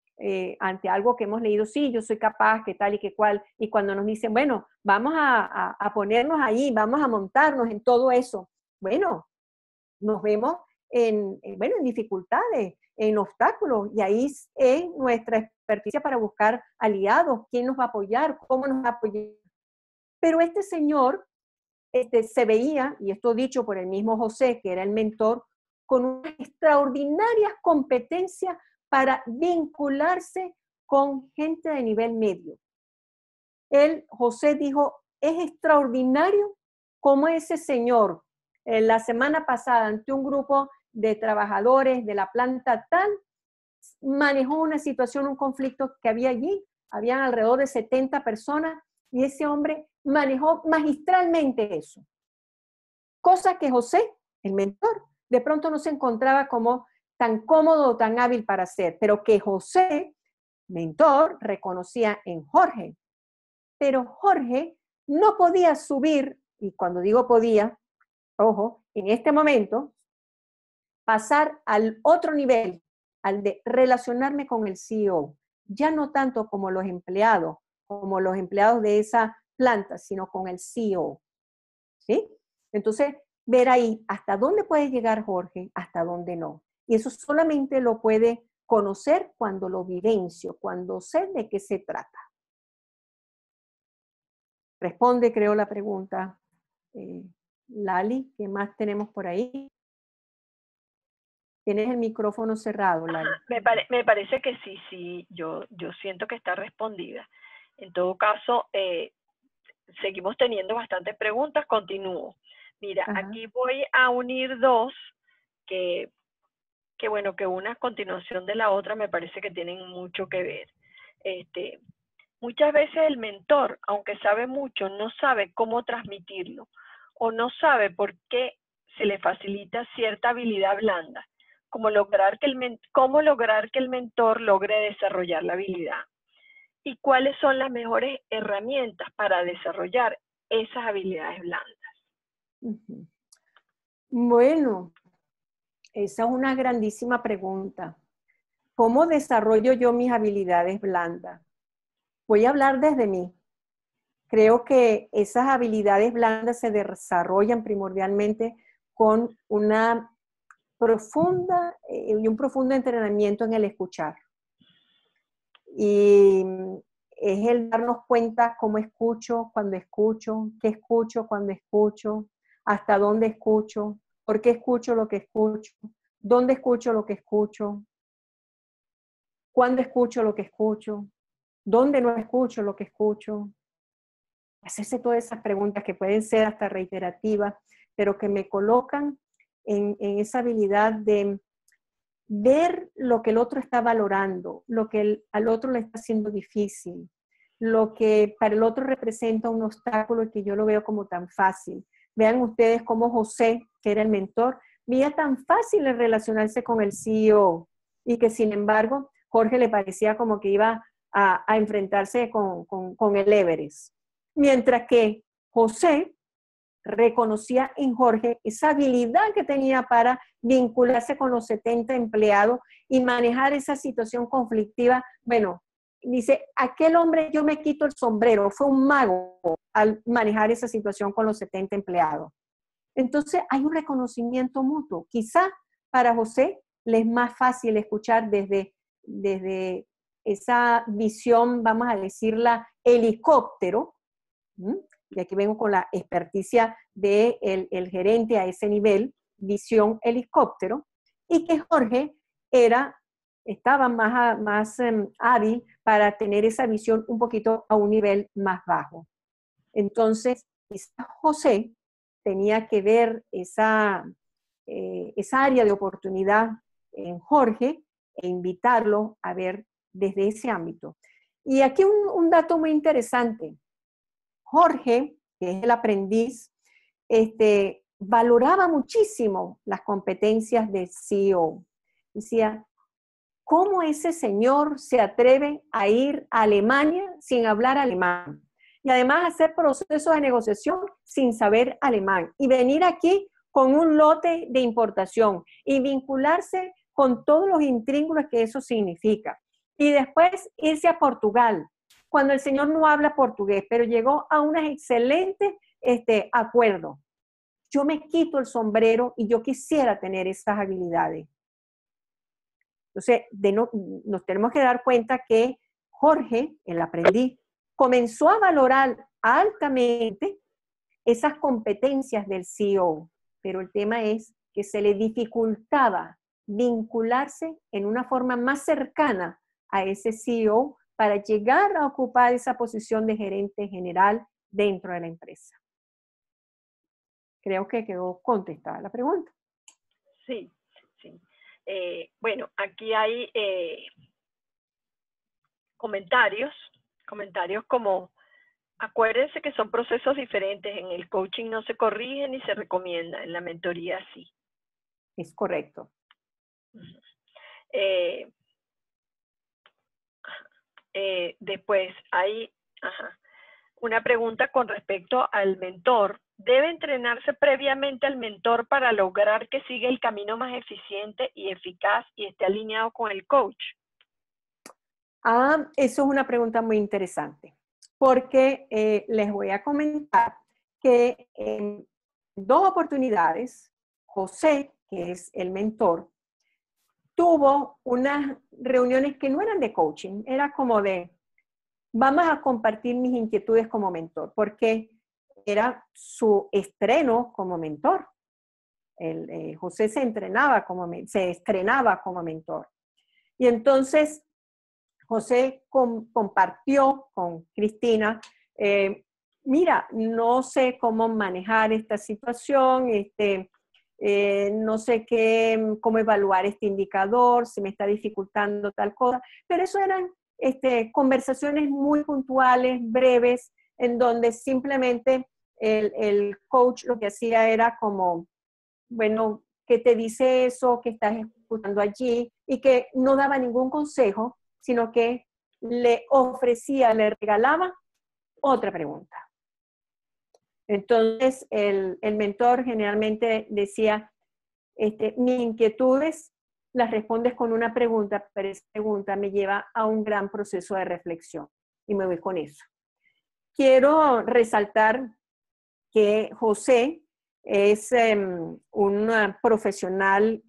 ante algo que hemos leído, sí, yo soy capaz, que tal y que cual, y cuando nos dicen, bueno, vamos a ponernos ahí, vamos a montarnos en todo eso, bueno, nos vemos bueno, en dificultades, en obstáculos, y ahí es nuestra experticia para buscar aliados, quién nos va a apoyar, cómo nos va a apoyar. Pero este señor se veía, y esto dicho por el mismo José, que era el mentor, con unas extraordinarias competencias para vincularse con gente de nivel medio. José dijo, es extraordinario cómo ese señor, la semana pasada, ante un grupo de trabajadores de la planta tal, manejó una situación, un conflicto que había allí, habían alrededor de 70 personas, y ese hombre manejó magistralmente eso. Cosa que José, el mentor, de pronto no se encontraba como tan cómodo o tan hábil para hacer, pero que José, mentor, reconocía en Jorge. Pero Jorge no podía subir, y cuando digo podía, ojo, en este momento, pasar al otro nivel, al de relacionarme con el CEO, ya no tanto como los empleados de esa planta, sino con el CEO, ¿sí? Entonces, ver ahí hasta dónde puede llegar Jorge, hasta dónde no. Y eso solamente lo puede conocer cuando lo vivencio, cuando sé de qué se trata. Responde, creo, la pregunta. Lali, ¿qué más tenemos por ahí? Tienes el micrófono cerrado, Lali.
Me parece que sí, yo siento que está respondida. En todo caso, seguimos teniendo bastantes preguntas, continúo. Mira,
Ajá.
aquí voy a unir dos que bueno, que una a continuación de la otra me parece que tienen mucho que ver. Muchas veces el mentor, aunque sabe mucho, no sabe cómo transmitirlo o no sabe por qué se le facilita cierta habilidad blanda, cómo lograr que el mentor logre desarrollar la habilidad y cuáles son las mejores herramientas para desarrollar esas habilidades blandas.
Bueno, esa es una grandísima pregunta. ¿Cómo desarrollo yo mis habilidades blandas? Voy a hablar desde mí. Creo que esas habilidades blandas se desarrollan primordialmente con una profunda y un profundo entrenamiento en el escuchar. Y es el darnos cuenta cómo escucho, cuando escucho, qué escucho, cuando escucho, hasta dónde escucho, por qué escucho lo que escucho, dónde escucho lo que escucho, cuándo escucho lo que escucho, dónde no escucho lo que escucho. Hacerse todas esas preguntas que pueden ser hasta reiterativas, pero que me colocan en esa habilidad de ver lo que el otro está valorando, lo que al otro le está haciendo difícil, lo que para el otro representa un obstáculo y que yo lo veo como tan fácil. Vean ustedes cómo José, que era el mentor, veía tan fácil el relacionarse con el CEO y que sin embargo Jorge le parecía como que iba a enfrentarse con el Everest. Mientras que José reconocía en Jorge esa habilidad que tenía para vincularse con los 70 empleados y manejar esa situación conflictiva. Bueno, dice, aquel hombre, yo me quito el sombrero, fue un mago al manejar esa situación con los 70 empleados. Entonces hay un reconocimiento mutuo. Quizá para José le es más fácil escuchar desde esa visión, vamos a decirla, helicóptero, y aquí vengo con la experticia del gerente a ese nivel, visión helicóptero, y que Jorge estaba más hábil para tener esa visión un poquito a un nivel más bajo. Entonces, quizás José tenía que ver esa área de oportunidad en Jorge e invitarlo a ver desde ese ámbito. Y aquí un dato muy interesante. Jorge, que es el aprendiz, valoraba muchísimo las competencias del CEO. Decía, ¿cómo ese señor se atreve a ir a Alemania sin hablar alemán? Y además hacer procesos de negociación sin saber alemán. Y venir aquí con un lote de importación y vincularse con todos los intríngulos que eso significa. Y después irse a Portugal, cuando el señor no habla portugués, pero llegó a unos excelentes acuerdos. Yo me quito el sombrero y yo quisiera tener esas habilidades. Entonces, nos tenemos que dar cuenta que Jorge, el aprendiz, comenzó a valorar altamente esas competencias del CEO, pero el tema es que se le dificultaba vincularse en una forma más cercana a ese CEO para llegar a ocupar esa posición de gerente general dentro de la empresa. Creo que quedó contestada la pregunta.
Sí, sí. Bueno, aquí hay comentarios como, acuérdense que son procesos diferentes, en el coaching no se corrige ni se recomienda, en la mentoría sí.
Es correcto.
Después hay una pregunta con respecto al mentor. ¿Debe entrenarse previamente al mentor para lograr que siga el camino más eficiente y eficaz y esté alineado con el coach?
Eso es una pregunta muy interesante, porque les voy a comentar que en 2 oportunidades, José, que es el mentor, tuvo unas reuniones que no eran de coaching, era como de, vamos a compartir mis inquietudes como mentor, porque era su estreno como mentor. José se estrenaba como mentor. Y entonces José compartió con Cristina, mira, no sé cómo manejar esta situación, no sé cómo evaluar este indicador, si me está dificultando tal cosa, pero eso eran conversaciones muy puntuales, breves, en donde simplemente el coach lo que hacía era como, bueno, ¿qué te dice eso? ¿Qué estás escuchando allí? Y que no daba ningún consejo, sino que le ofrecía, le regalaba otra pregunta. Entonces, el mentor generalmente decía, mis inquietudes las respondes con una pregunta, pero esa pregunta me lleva a un gran proceso de reflexión y me voy con eso. Quiero resaltar que José es un profesional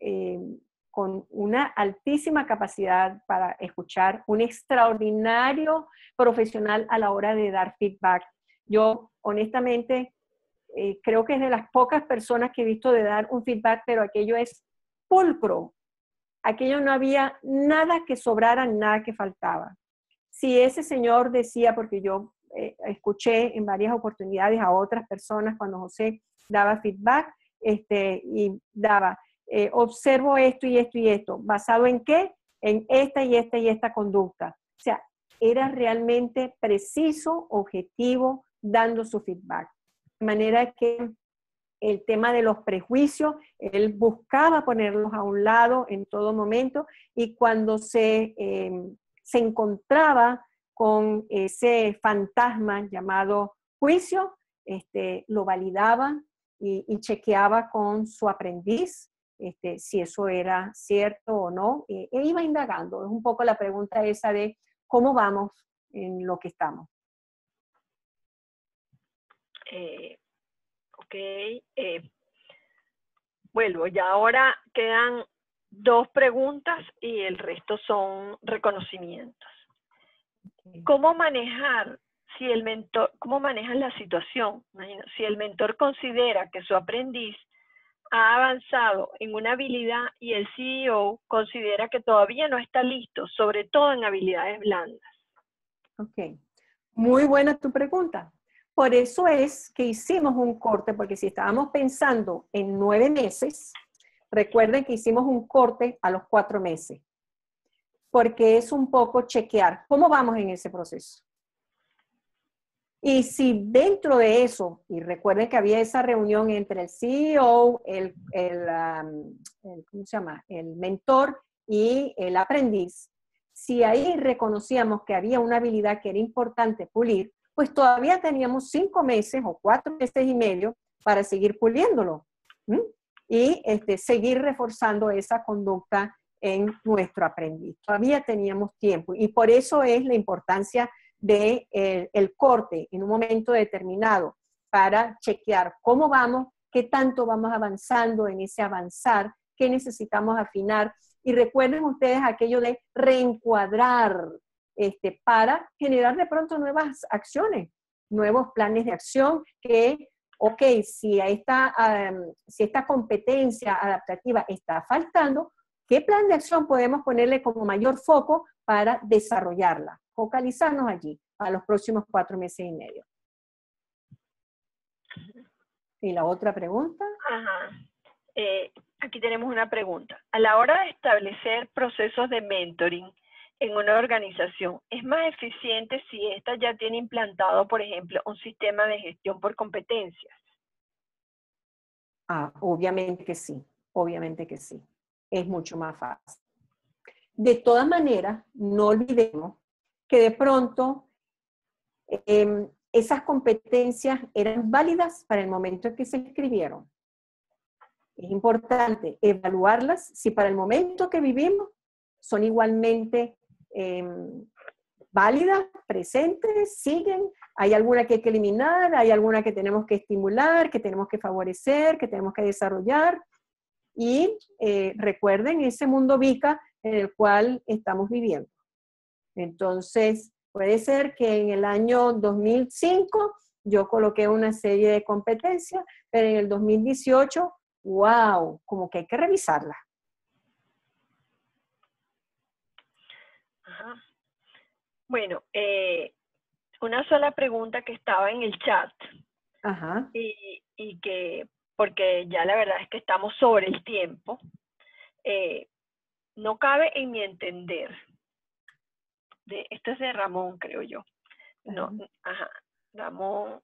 con una altísima capacidad para escuchar, un extraordinario profesional a la hora de dar feedback. Yo, honestamente, creo que es de las pocas personas que he visto de dar un feedback, pero aquello es pulcro. Aquello no había nada que sobrara, nada que faltaba. Si ese señor decía, porque yo escuché en varias oportunidades a otras personas cuando José daba feedback, y daba, observo esto y esto y esto, ¿basado en qué? En esta y esta y esta conducta. O sea, era realmente preciso, objetivo, dando su feedback. De manera que el tema de los prejuicios, él buscaba ponerlos a un lado en todo momento, y cuando se encontraba con ese fantasma llamado juicio, lo validaba y chequeaba con su aprendiz si eso era cierto o no, e iba indagando. Es un poco la pregunta esa de cómo vamos en lo que estamos.
Vuelvo, ya ahora quedan 2 preguntas y el resto son reconocimientos. ¿Cómo manejar cómo manejas la situación? Si el mentor considera que su aprendiz ha avanzado en una habilidad y el CEO considera que todavía no está listo, sobre todo en habilidades blandas.
Ok, muy buena tu pregunta, por eso es que hicimos un corte, porque si estábamos pensando en 9 meses, recuerden que hicimos un corte a los 4 meses, porque es un poco chequear cómo vamos en ese proceso. Y si dentro de eso, y recuerden que había esa reunión entre el CEO, ¿cómo se llama? El mentor y el aprendiz, si ahí reconocíamos que había una habilidad que era importante pulir, pues todavía teníamos 5 meses o 4 meses y medio para seguir puliéndolo. ¿Mm? Y seguir reforzando esa conducta en nuestro aprendiz. Todavía teníamos tiempo y por eso es la importancia de el corte en un momento determinado para chequear cómo vamos, qué tanto vamos avanzando en ese avanzar, qué necesitamos afinar. Y recuerden ustedes aquello de reencuadrar para generar de pronto nuevas acciones, nuevos planes de acción que, ok, si esta competencia adaptativa está faltando, ¿qué plan de acción podemos ponerle como mayor foco para desarrollarla? Focalizarnos allí a los próximos 4 meses y medio. ¿Y la otra pregunta?
Ajá. Aquí tenemos una pregunta. A la hora de establecer procesos de mentoring en una organización, ¿es más eficiente si ésta ya tiene implantado, por ejemplo, un sistema de gestión por competencias?
Obviamente que sí, obviamente que sí. Es mucho más fácil. De todas maneras, no olvidemos que de pronto esas competencias eran válidas para el momento en que se escribieron. Es importante evaluarlas si para el momento que vivimos son igualmente válidas, presentes, siguen. Hay alguna que hay que eliminar, hay alguna que tenemos que estimular, que tenemos que favorecer, que tenemos que desarrollar. Y recuerden ese mundo VICA en el cual estamos viviendo. Entonces, puede ser que en el año 2005 yo coloqué una serie de competencias, pero en el 2018, wow, como que hay que revisarla.
Ajá. Bueno, una sola pregunta que estaba en el chat.
Ajá.
Y que, porque ya la verdad es que estamos sobre el tiempo, no cabe en mi entender. Esto es de Ramón, creo yo. No, ajá, Ramón